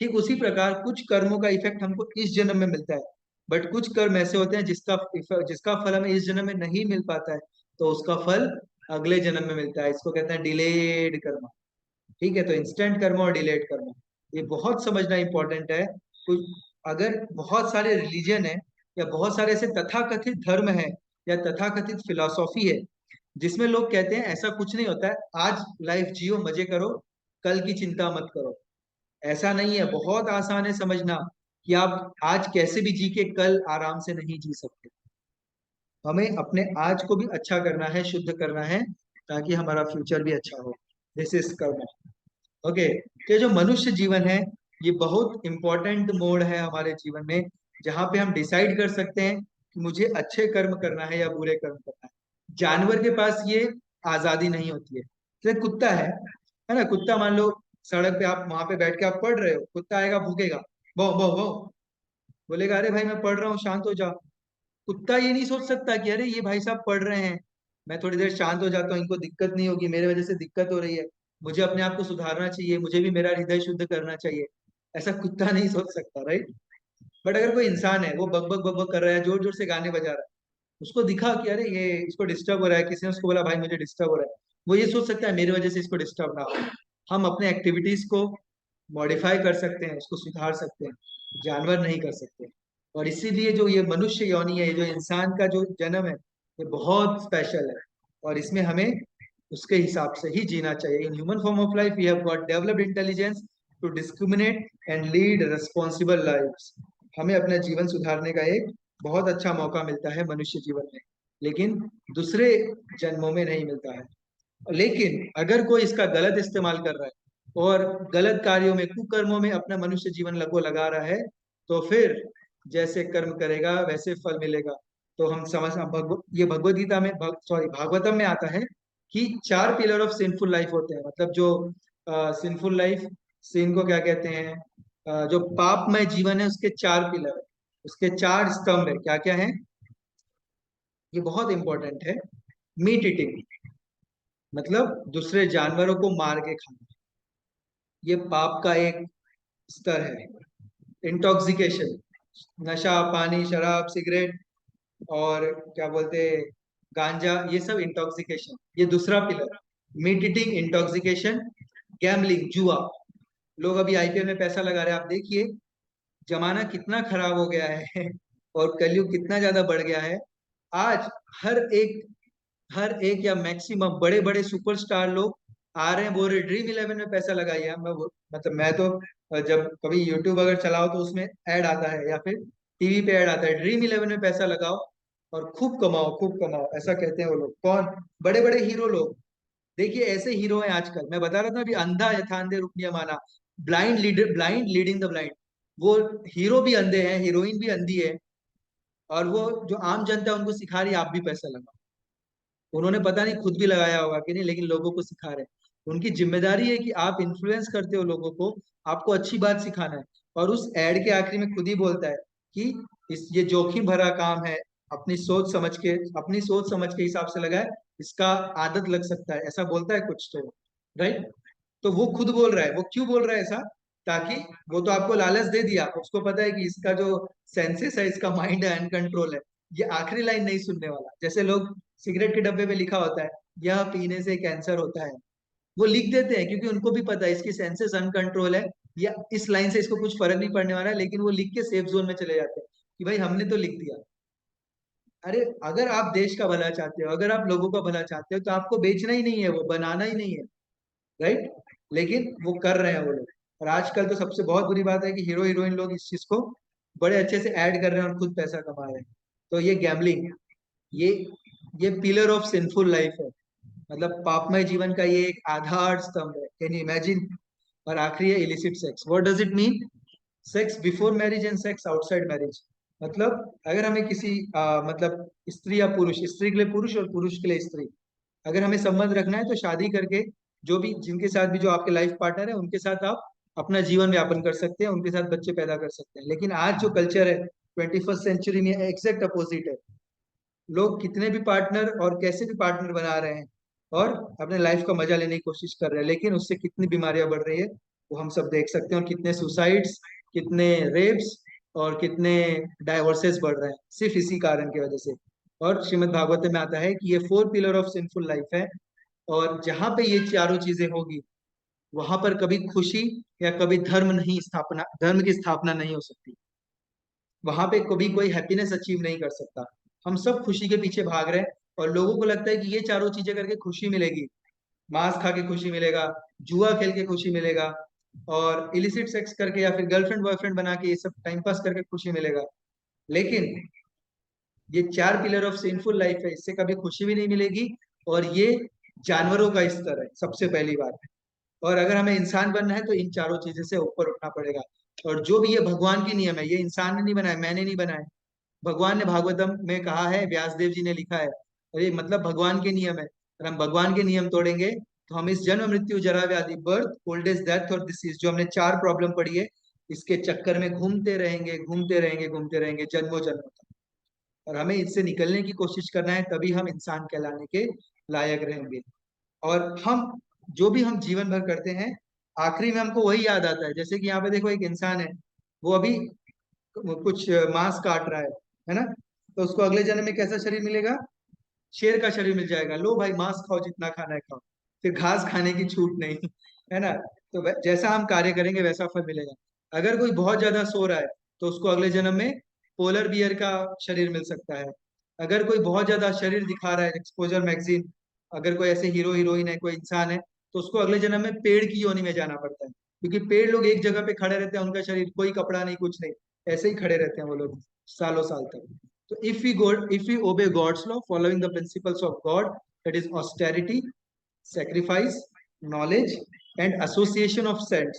ठीक उसी प्रकार कुछ कर्मों का इफेक्ट हमको इस जन्म में मिलता है, बट कुछ कर्म ऐसे होते हैं जिसका फल हमें इस जन्म में नहीं मिल पाता है, तो उसका फल अगले जन्म में मिलता है। इसको कहते हैं डिलेड कर्म। ठीक है, तो इंस्टेंट कर्म और डिलेड कर्म ये बहुत समझना इंपॉर्टेंट है। कुछ अगर बहुत सारे रिलीजन है, या बहुत सारे ऐसे तथाकथित धर्म है, या तथाकथित फिलॉसफी है, जिसमें लोग कहते हैं ऐसा कुछ नहीं होता है, आज लाइफ जियो, मजे करो, कल की चिंता मत करो। ऐसा नहीं है, बहुत आसान है समझना कि आप आज कैसे भी जी के कल आराम से नहीं जी सकते। हमें अपने आज को भी अच्छा करना है, शुद्ध करना है, ताकि हमारा फ्यूचर भी अच्छा हो। दिस इज कर्म। ओके, तो जो मनुष्य जीवन है, ये बहुत इंपॉर्टेंट मोड है हमारे जीवन में, जहाँ पे हम डिसाइड कर सकते हैं कि मुझे अच्छे कर्म करना है या बुरे कर्म करना है। जानवर के पास ये आजादी नहीं होती है। जैसे कुत्ता है ना, कुत्ता मान लो सड़क पे आप वहां पे बैठ के आप पढ़ रहे हो, कुत्ता आएगा भूकेगा, भौ भौ भौ, बोलेगा अरे भाई मैं पढ़ रहा हूँ शांत हो जा। कुत्ता ये नहीं सोच सकता कि अरे ये भाई साहब पढ़ रहे हैं, मैं थोड़ी देर शांत हो जाता हूँ, इनको दिक्कत नहीं होगी, मेरे वजह से दिक्कत हो रही है, मुझे अपने आप को सुधारना चाहिए, मुझे भी मेरा हृदय शुद्ध करना चाहिए। ऐसा कुत्ता नहीं सोच सकता, राइट। बट अगर कोई इंसान है, वो बक बक बक बक कर रहा है, जोर जोर से गाने बजा रहा है, उसको दिखा कि अरे ये इसको डिस्टर्ब हो रहा है, किसी ने उसको बोला भाई मुझे डिस्टर्ब हो रहा है, वो ये सोच सकता है मेरी वजह से इसको डिस्टर्ब ना हो। हम अपने एक्टिविटीज को मॉडिफाई कर सकते हैं, उसको सुधार सकते हैं, जानवर नहीं कर सकते। और इसीलिए जो ये मनुष्य योनि है, ये जो इंसान का जो जन्म है, ये बहुत स्पेशल है, और इसमें हमें उसके हिसाब से ही जीना चाहिए। In human form of life we have got developed intelligence to discriminate and lead responsible lives. हमें अपना जीवन सुधारने का एक बहुत अच्छा मौका मिलता है मनुष्य जीवन में, लेकिन दूसरे जन्मों में नहीं मिलता है। लेकिन अगर कोई इसका गलत इस्तेमाल कर रहा है और गलत कार्यों में, कुकर्मों में अपना मनुष्य जीवन लगो लगा रहा है, तो फिर जैसे कर्म करेगा वैसे फल मिलेगा। तो हम समझ ये भगवत गीता में, सॉरी भागवतम में आता है कि 4 पिलर ऑफ सिंफुल लाइफ होते हैं। मतलब जो सिंफुल लाइफ, सिन को क्या कहते हैं, जो पापमय जीवन है, उसके 4 पिलर, उसके 4 स्तंभ है। क्या क्या है? ये बहुत इंपॉर्टेंट है। मीट ईटिंग, मतलब दूसरे जानवरों को मार के खाना, ये पाप का एक स्तर है। इंटॉक्सिकेशन, नशा, पानी, शराब, सिगरेट, और क्या बोलते हैं, गांजा, ये सब इंटॉक्सिकेशन, ये दूसरा pillar. Meat eating, intoxication. Gambling, जुआ, लोग अभी आईपीएल में पैसा लगा रहे हैं, आप देखिए जमाना कितना खराब हो गया है और कलयुग कितना ज्यादा बढ़ गया है। आज हर एक हर एक या मैक्सिमम बड़े बड़े सुपरस्टार लोग आ रहे हैं, बोल रहे ड्रीम इलेवन में पैसा लगाइए। मतलब मैं तो जब कभी यूट्यूब अगर चलाओ तो उसमें ऐड आता है, या फिर टीवी पे ऐड आता है, ड्रीम इलेवन में पैसा लगाओ और खूब कमाओ, खूब कमाओ, ऐसा कहते हैं वो लोग। कौन? बड़े बड़े हीरो लोग। देखिए ऐसे हीरो हैं आजकल, मैं बता रहा था अभी, अंधा यथा अंधे रुपया माना, blind leader, blind leading the blind. वो हीरो भी अंधे हैं, हीरोइन भी अंधी है, और वो जो आम जनता है उनको सिखा रही है आप भी पैसा लगाओ। उन्होंने पता नहीं खुद भी लगाया होगा कि नहीं, लेकिन लोगों को सिखा रहे हैं। उनकी जिम्मेदारी है कि आप इन्फ्लुएंस करते हो लोगों को, आपको अच्छी बात सिखाना है। और उस एड के आखिरी में खुद ही बोलता है कि ये जोखिम भरा काम है, अपनी सोच समझ के हिसाब से लगाए, इसका आदत लग सकता है, ऐसा बोलता है कुछ तो, राइट। तो वो खुद बोल रहा है, वो क्यों बोल रहा है ऐसा? ताकि वो तो आपको लालच दे दिया, उसको पता है कि इसका जो सेंसेस है, इसका माइंड है अनकंट्रोल है, ये आखिरी लाइन नहीं सुनने वाला। जैसे लोग सिगरेट के डब्बे पे लिखा होता है यह पीने से कैंसर होता है, वो लिख देते हैं क्योंकि उनको भी पता है इसकी सेंसेस अनकंट्रोल है, या इस लाइन से इसको कुछ फर्क नहीं पड़ने वाला है, लेकिन वो लिख के सेफ जोन में चले जाते हैं कि भाई हमने तो लिख दिया। अरे अगर आप देश का भला चाहते हो, अगर आप लोगों का भला चाहते हो, तो आपको बेचना ही नहीं है, वो बनाना ही नहीं है, राइट। लेकिन वो कर रहे हैं वो लोग। और आजकल तो सबसे बहुत बुरी बात है कि हीरो हीरोइन लोग इस चीज को बड़े अच्छे से ऐड कर रहे हैं और खुद पैसा कमा रहे हैं। तो ये गैम्बलिंग, ये ये पिलर ऑफ सिंफुल लाइफ है। मतलब पापमय जीवन का ये एक आधार स्तंभ है, कैन यू इमेजिन। और आखिरी है illicit sex. What does it mean? Sex before marriage and sex outside marriage. मतलब अगर हमें किसी मतलब स्त्री या पुरुष, स्त्री के लिए पुरुष और पुरुष के लिए स्त्री, अगर हमें संबंध रखना है तो शादी करके जो भी, जिनके साथ भी जो आपके लाइफ पार्टनर है उनके साथ आप अपना जीवन यापन कर सकते हैं, उनके साथ बच्चे पैदा कर सकते हैं। लेकिन आज जो कल्चर है 21st सेंचुरी में एग्जैक्ट अपोजिट है। लोग कितने भी पार्टनर और कैसे भी पार्टनर बना रहे हैं और अपने लाइफ का मजा लेने की कोशिश कर रहे हैं, लेकिन उससे कितनी बीमारियां बढ़ रही है वो हम सब देख सकते हैं। और कितने सुसाइड्स, कितने रेप्स और कितने डाइवोर्सेस बढ़ रहे हैं सिर्फ इसी कारण की वजह से। और श्रीमद् भागवत में आता है कि ये 4 पिलर ऑफ सिंफुल लाइफ है, और जहां पे ये चारों चीजें होगी वहां पर कभी खुशी या कभी धर्म की स्थापना नहीं हो सकती। वहां पे कभी कोई हैप्पीनेस अचीव नहीं कर सकता। हम सब खुशी के पीछे भाग रहे हैं और लोगों को लगता है कि ये चारों चीजें करके खुशी मिलेगी। मांस खा के खुशी मिलेगा, जुआ खेल के खुशी मिलेगा, और इलिसिट सेक्स करके या फिर गर्लफ्रेंड बॉयफ्रेंड बना के ये सब टाइम पास करके खुशी मिलेगा। लेकिन ये 4 पिलर ऑफ सिंफुल लाइफ है, इससे कभी खुशी भी नहीं मिलेगी। और ये जानवरों का स्तर है, सबसे पहली बात। और अगर हमें इंसान बनना है तो इन चारों चीजों से ऊपर उठना पड़ेगा। और जो भी ये भगवान की नियम है, ये इंसान ने नहीं बनाया, मैंने नहीं बनाया, भगवान ने भागवतम में कहा है, व्यास देव जी ने लिखा है। और ये मतलब भगवान के नियम है, और हम भगवान के नियम तोड़ेंगे तो हम इस जन्म मृत्यु जरा व्याधि, बर्थ ओल्ड एज डेथ और डिसीज, जो हमने 4 प्रॉब्लम पढ़ी है, इसके चक्कर में घूमते रहेंगे घूमते रहेंगे घूमते रहेंगे जन्मों जन्मों तक। और हमें इससे निकलने की कोशिश करना है, तभी हम इंसान कहलाने के लायक रहेंगे। और हम जो भी हम जीवन भर करते हैं, आखिरी में हमको वही याद आता है। जैसे कि यहाँ पे देखो, एक इंसान है, वो अभी कुछ मांस काट रहा है ना, तो उसको अगले जन्म में कैसा शरीर मिलेगा? शेर का शरीर मिल जाएगा। लो भाई मांस खाओ, जितना खाना है खाओ, फिर घास खाने की छूट नहीं, है ना। तो जैसा हम कार्य करेंगे वैसा फल मिलेगा। अगर कोई बहुत ज्यादा सो रहा है तो उसको अगले जन्म में पोलर बियर का शरीर मिल सकता है। अगर कोई बहुत ज्यादा शरीर दिखा रहा है, एक्सपोजर मैगजीन, अगर कोई ऐसे हीरो हीरोइन है, कोई इंसान है, तो उसको अगले जन्म में पेड़ की योनि में जाना पड़ता है। क्योंकि पेड़ लोग एक जगह पे खड़े रहते हैं, उनका शरीर कोई कपड़ा नहीं, कुछ नहीं, ऐसे ही खड़े रहते हैं वो लोग सालों साल तक। So if we obey God's law, following the principles of God, that is austerity, sacrifice, knowledge, and association of saints,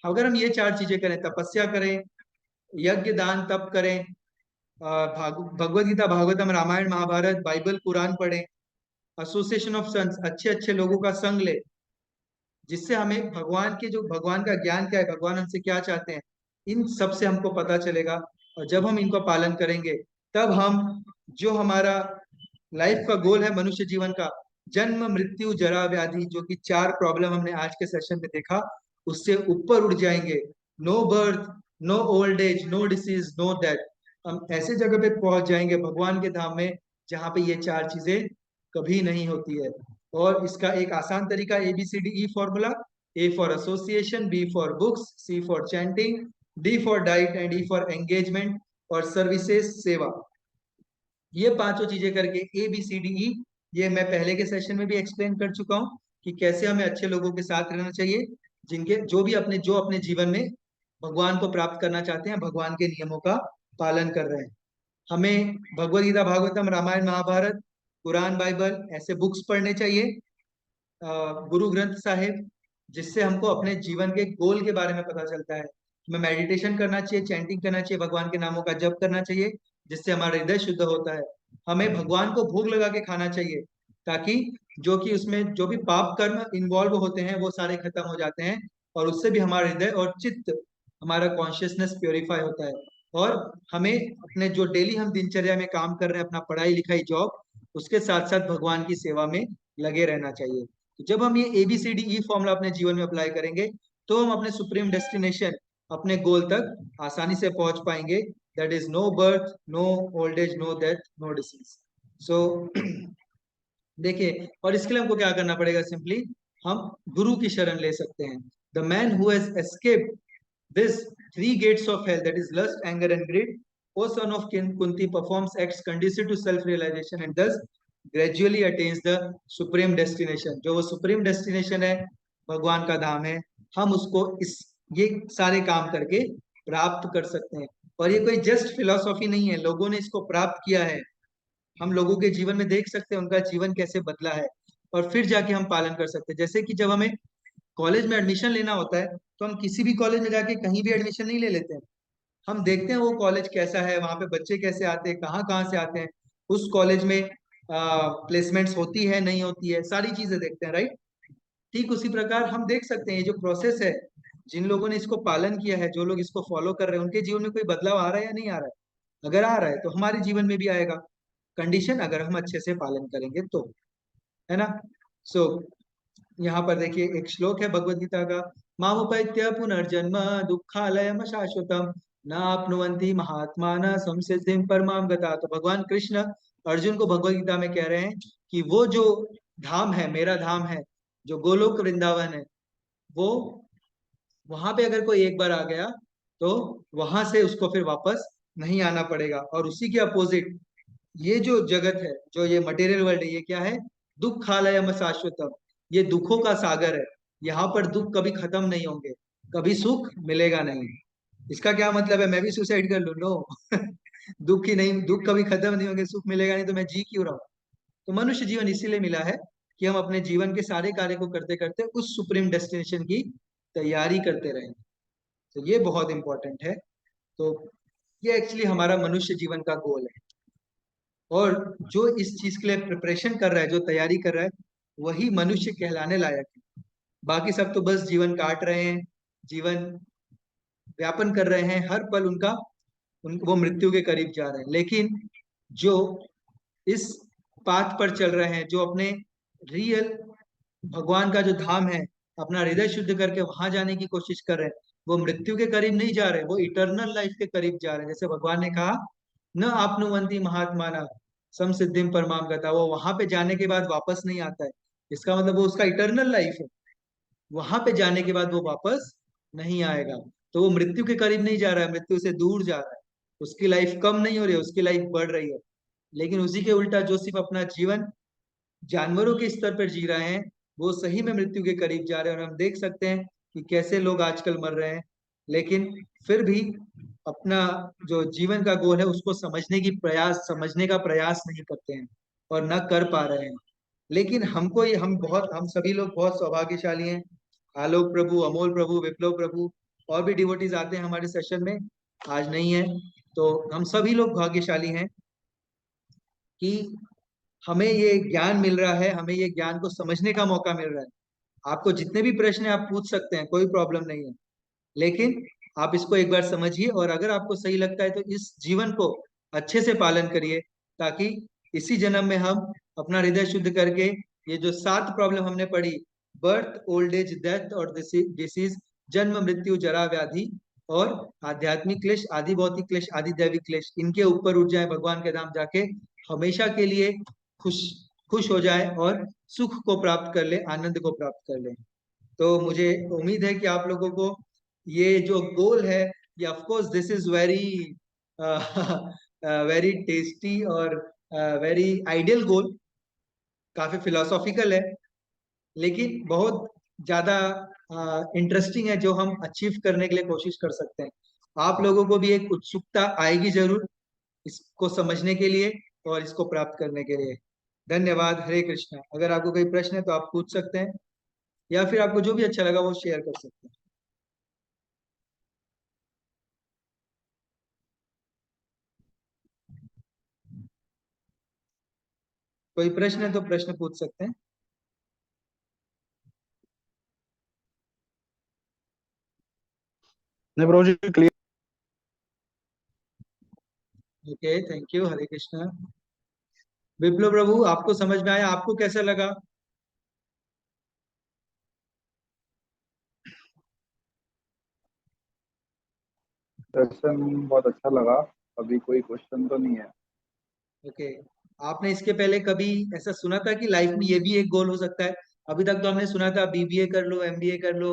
अगर हम ये 4 चीजें करें, तपस्या करें, यज्ञ दान तप करें, भगवत गीता भागवतम रामायण महाभारत बाइबल कुरान पढ़ें, एसोसिएशन ऑफ सन्स, अच्छे अच्छे लोगों का संग ले, जिससे हमें भगवान के, जो भगवान का ज्ञान क्या है, भगवान हमसे क्या चाहते हैं, इन सब से हमको पता चलेगा। और जब हम इनको पालन करेंगे, तब हम, जो हमारा लाइफ का गोल है मनुष्य जीवन का, जन्म मृत्यु जरा व्याधि, जो कि 4 प्रॉब्लम हमने आज के सेशन में देखा, उससे ऊपर उठ जाएंगे। No birth, no old age, no disease, no death. हम ऐसे जगह पे पहुंच जाएंगे भगवान के धाम में, जहाँ पे ये 4 चीजें कभी नहीं होती है। और इसका एक आसान तरीका, ABCDE formula: A for association, B for books, C for chanting, D for diet and E for engagement और सर्विसेज, सेवा। ये 5 चीजें करके ABCDE, ये मैं पहले के सेशन में भी एक्सप्लेन कर चुका हूँ कि कैसे हमें अच्छे लोगों के साथ रहना चाहिए, जिनके जो अपने जीवन में भगवान को प्राप्त करना चाहते हैं, भगवान के नियमों का पालन कर रहे हैं। हमें भगवत गीता भागवतम रामायण महाभारत कुरान बाइबल ऐसे बुक्स पढ़ने चाहिए, गुरु ग्रंथ साहिब, जिससे हमको अपने जीवन के गोल के बारे में पता चलता है। हमें मेडिटेशन करना चाहिए, चैंटिंग करना चाहिए, भगवान के नामों का जप करना चाहिए, जिससे हमारा हृदय शुद्ध होता है। हमें भगवान को भोग लगा के खाना चाहिए, ताकि जो कि उसमें जो भी पाप कर्म इन्वॉल्व होते हैं वो सारे खत्म हो जाते हैं, और उससे भी हमारा हृदय और चित्त, हमारा कॉन्शियसनेस प्योरीफाई होता है। और हमें अपने जो डेली हम दिनचर्या में काम कर रहे हैं, अपना पढ़ाई लिखाई जॉब, उसके साथ साथ भगवान की सेवा में लगे रहना चाहिए। तो जब हम ये ABCDE फॉर्मूला अपने जीवन में अप्लाई करेंगे, तो हम अपने सुप्रीम डेस्टिनेशन, अपने गोल तक आसानी से पहुंच पाएंगे। That is no birth, no old age, no death, no disease. So देखिए, और इसके लिए हमको क्या करना पड़ेगा? सिंपली हम गुरु की शरण ले सकते हैं। The man who has escaped this 3 gates of hell, that is lust, anger, and greed, O son of Kunti, performs acts conducive to self-realization and thus gradually attains the supreme destination. जो वो supreme destination है, भगवान का धाम है, हम उसको ये सारे काम करके प्राप्त कर सकते हैं। और ये कोई जस्ट फिलोसॉफी नहीं है, लोगों ने इसको प्राप्त किया है। हम लोगों के जीवन में देख सकते हैं उनका जीवन कैसे बदला है। और फिर जाके हम पालन कर सकते हैं। जैसे कि जब हमें कॉलेज में एडमिशन लेना होता है तो हम किसी भी कॉलेज में जाके कहीं भी एडमिशन नहीं ले लेते हैं। हम देखते हैं वो कॉलेज कैसा है, वहाँ पे बच्चे कैसे आते हैं, कहाँ कहाँ से आते हैं, उस कॉलेज में प्लेसमेंट्स होती है नहीं होती है, सारी चीजें देखते हैं, राइट। ठीक उसी प्रकार हम देख सकते हैं ये जो प्रोसेस है, जिन लोगों ने इसको पालन किया है, जो लोग इसको फॉलो कर रहे हैं, उनके जीवन में कोई बदलाव आ रहा है या नहीं आ रहा है। अगर आ रहा है तो हमारे जीवन में भी आएगा, कंडीशन अगर हम अच्छे से पालन करेंगे तो, है ना। सो यहाँ पर देखिए एक श्लोक है भगवत गीता का, मामुपैत्य पुनर्जन्म दुःखालयम शाश्वतम न आपनुवन्ति महात्मानः संसिद्धिं परमां गता। तो भगवान कृष्ण अर्जुन को भगवत गीता में कह रहे हैं कि वो जो धाम है, मेरा धाम है, जो गोलोक वृंदावन है, वो वहां पे अगर कोई एक बार आ गया तो वहां से उसको फिर वापस नहीं आना पड़ेगा। और उसी के अपोजिट ये जो जगत है, जो ये मटेरियल वर्ल्ड है, ये क्या है, दुःखालयम शाश्वतम, ये दुखों का सागर है। यहाँ पर दुख कभी खत्म नहीं होंगे, कभी सुख मिलेगा नहीं। इसका क्या मतलब है, मैं भी सुसाइड कर लूं? नो दुख ही नहीं, दुख कभी खत्म नहीं होंगे, सुख मिलेगा नहीं, तो मैं जी क्यों रहा हूँ। तो मनुष्य जीवन इसीलिए मिला है कि हम अपने जीवन के सारे कार्य को करते करते उस सुप्रीम डेस्टिनेशन की तैयारी करते रहें। तो ये बहुत इंपॉर्टेंट है। तो ये एक्चुअली हमारा मनुष्य जीवन का गोल है। और जो इस चीज के लिए प्रिपरेशन कर रहा है, जो तैयारी कर रहा है, वही मनुष्य कहलाने लायक है। बाकी सब तो बस जीवन काट रहे हैं, जीवन व्यापन कर रहे हैं, हर पल उनका वो मृत्यु के करीब जा रहे हैं। लेकिन जो इस पाथ पर चल रहे हैं, जो अपने रियल भगवान का जो धाम है, अपना हृदय शुद्ध करके वहां जाने की कोशिश कर रहे हैं, वो मृत्यु के करीब नहीं जा रहे, वो इटर्नल लाइफ के करीब जा रहे हैं। जैसे भगवान ने कहा, न आपनुवंती महात्माना समसिद्धिम परमाम गता, वो वहां पे जाने के बाद वापस नहीं आता है। इसका मतलब वो उसका इटर्नल लाइफ है, वहां पे जाने के बाद वो वापस नहीं आएगा। तो वो मृत्यु के करीब नहीं जा रहा है, मृत्यु से दूर जा रहा है। उसकी लाइफ कम नहीं हो रही है, उसकी लाइफ बढ़ रही है। लेकिन उसी के उल्टा जो सिर्फ अपना जीवन जानवरों के स्तर पर जी रहे हैं, वो सही में मृत्यु के करीब जा रहे हैं। और हम देख सकते हैं कि कैसे लोग आजकल मर रहे हैं, लेकिन फिर भी अपना जो जीवन का गोल है उसको समझने का प्रयास नहीं करते हैं और न कर पा रहे हैं। लेकिन हमको ये हम सभी लोग बहुत सौभाग्यशाली हैं। आलोक प्रभु, अमोल प्रभु, विप्लव प्रभु और भी डिवोटीज आते हैं हमारे सेशन में, आज नहीं है। तो हम सभी लोग भाग्यशाली हैं कि हमें ये ज्ञान मिल रहा है, हमें ये ज्ञान को समझने का मौका मिल रहा है। आपको जितने भी प्रश्न हैं आप पूछ सकते हैं, कोई प्रॉब्लम नहीं है। लेकिन आप इसको एक बार समझिए, और अगर आपको सही लगता है तो इस जीवन को अच्छे से पालन करिए, ताकि इसी जन्म में हम अपना हृदय शुद्ध करके ये जो 7 प्रॉब्लम हमने पढ़ी, बर्थ, ओल्ड एज, डेथ और डिसीज, जन्म मृत्यु जरा व्याधि और आध्यात्मिक क्लेश, आदि भौतिक क्लेश, आदि दैविक क्लेश, इनके ऊपर उठ जाए, भगवान के धाम जाके हमेशा के लिए खुश खुश हो जाए और सुख को प्राप्त कर ले, आनंद को प्राप्त कर ले। तो मुझे उम्मीद है कि आप लोगों को ये जो गोल है, ये of course this is very very tasty और वेरी आइडियल गोल, काफी फिलोसॉफिकल है, लेकिन बहुत ज्यादा इंटरेस्टिंग है, जो हम अचीव करने के लिए कोशिश कर सकते हैं। आप लोगों को भी एक उत्सुकता आएगी जरूर इसको समझने के लिए और इसको प्राप्त करने के लिए। धन्यवाद। हरे कृष्णा। अगर आपको कोई प्रश्न है तो आप पूछ सकते हैं, या फिर आपको जो भी अच्छा लगा वो शेयर कर सकते हैं। कोई प्रश्न है तो प्रश्न पूछ सकते हैं। नहीं ब्रो जी, clear. Okay, thank you. Hare Krishna. Viplav Prabhu, आपको समझ में आया? आपको कैसा लगा? सेशन बहुत अच्छा लगा। अभी कोई क्वेश्चन तो नहीं है। ओके, आपने इसके पहले कभी ऐसा सुना था कि लाइफ में ये भी एक गोल हो सकता है? अभी तक तो हमने सुना था बीबीए कर लो, एमबीए कर लो,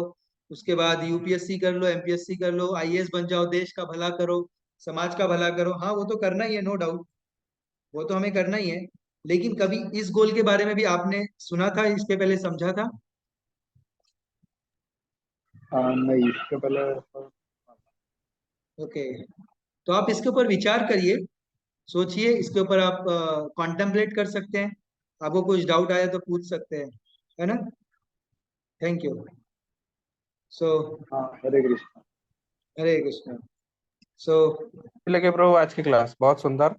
उसके बाद यूपीएससी कर लो, एमपीएससी कर लो, आईएएस बन जाओ, देश का भला करो, समाज का भला करो। हाँ, वो तो करना ही है, नो डाउट, वो तो हमें करना ही है। लेकिन कभी इस गोल के बारे में भी आपने सुना था, इसके पहले समझा था? नहीं, इसके पहले ओके, तो आप इसके ऊपर विचार करिए, सोचिए, इसके ऊपर आप कॉन्टेम्पलेट कर सकते हैं। आपको कुछ डाउट आया तो पूछ सकते हैं, है ना? Thank you. सो हाँ, हरे कृष्ण। हरे कृष्ण। सो लेकिन ब्रो आज की क्लास बहुत सुंदर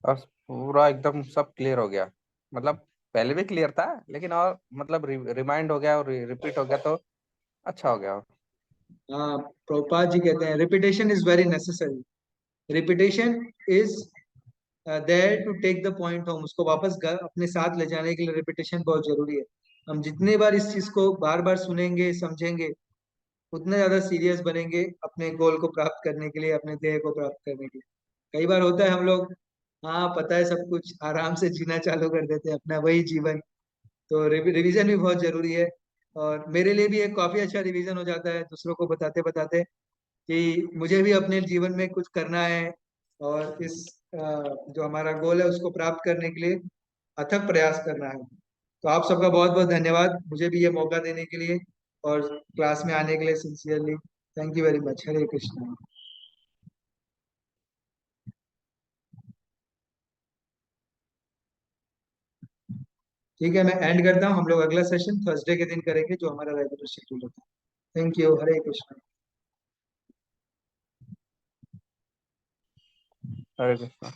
और पूरा एकदम सब क्लियर हो गया। मतलब पहले भी क्लियर था लेकिन और मतलब रिमाइंड हो गया और रिपीट हो गया तो अच्छा हो गया। हाँ, प्रभुपाद जी कहते हैं repetition is very necessary. Repetition is there to take the point home. उसको वापस अपने साथ ले जाने के लिए रिपीटेशन बहुत जरूरी है। हम जितने बार इस चीज को बार बार सुनेंगे समझेंगे, उतना ज्यादा सीरियस बनेंगे अपने गोल को प्राप्त करने के लिए, अपने ध्येय को प्राप्त करने के लिए। कई बार होता है हम लोग, हाँ पता है सब कुछ, आराम से जीना चालू कर देते हैं अपना वही जीवन। तो रिवीजन भी बहुत जरूरी है। और मेरे लिए भी एक काफी अच्छा रिवीजन हो जाता है दूसरों को बताते बताते कि मुझे भी अपने जीवन में कुछ करना है, और इस जो हमारा गोल है उसको प्राप्त करने के लिए अथक प्रयास करना है। तो आप सबका बहुत बहुत धन्यवाद मुझे भी ये मौका देने के लिए और क्लास में आने के लिए। Sincerely thank you very much. Hare Krishna. ठीक है, मैं एंड करता हूँ। हम लोग अगला सेशन थर्सडे के दिन करेंगे जो हमारा रेगुलर शेड्यूल होता है। Thank you. Hare Krishna. Hare Krishna.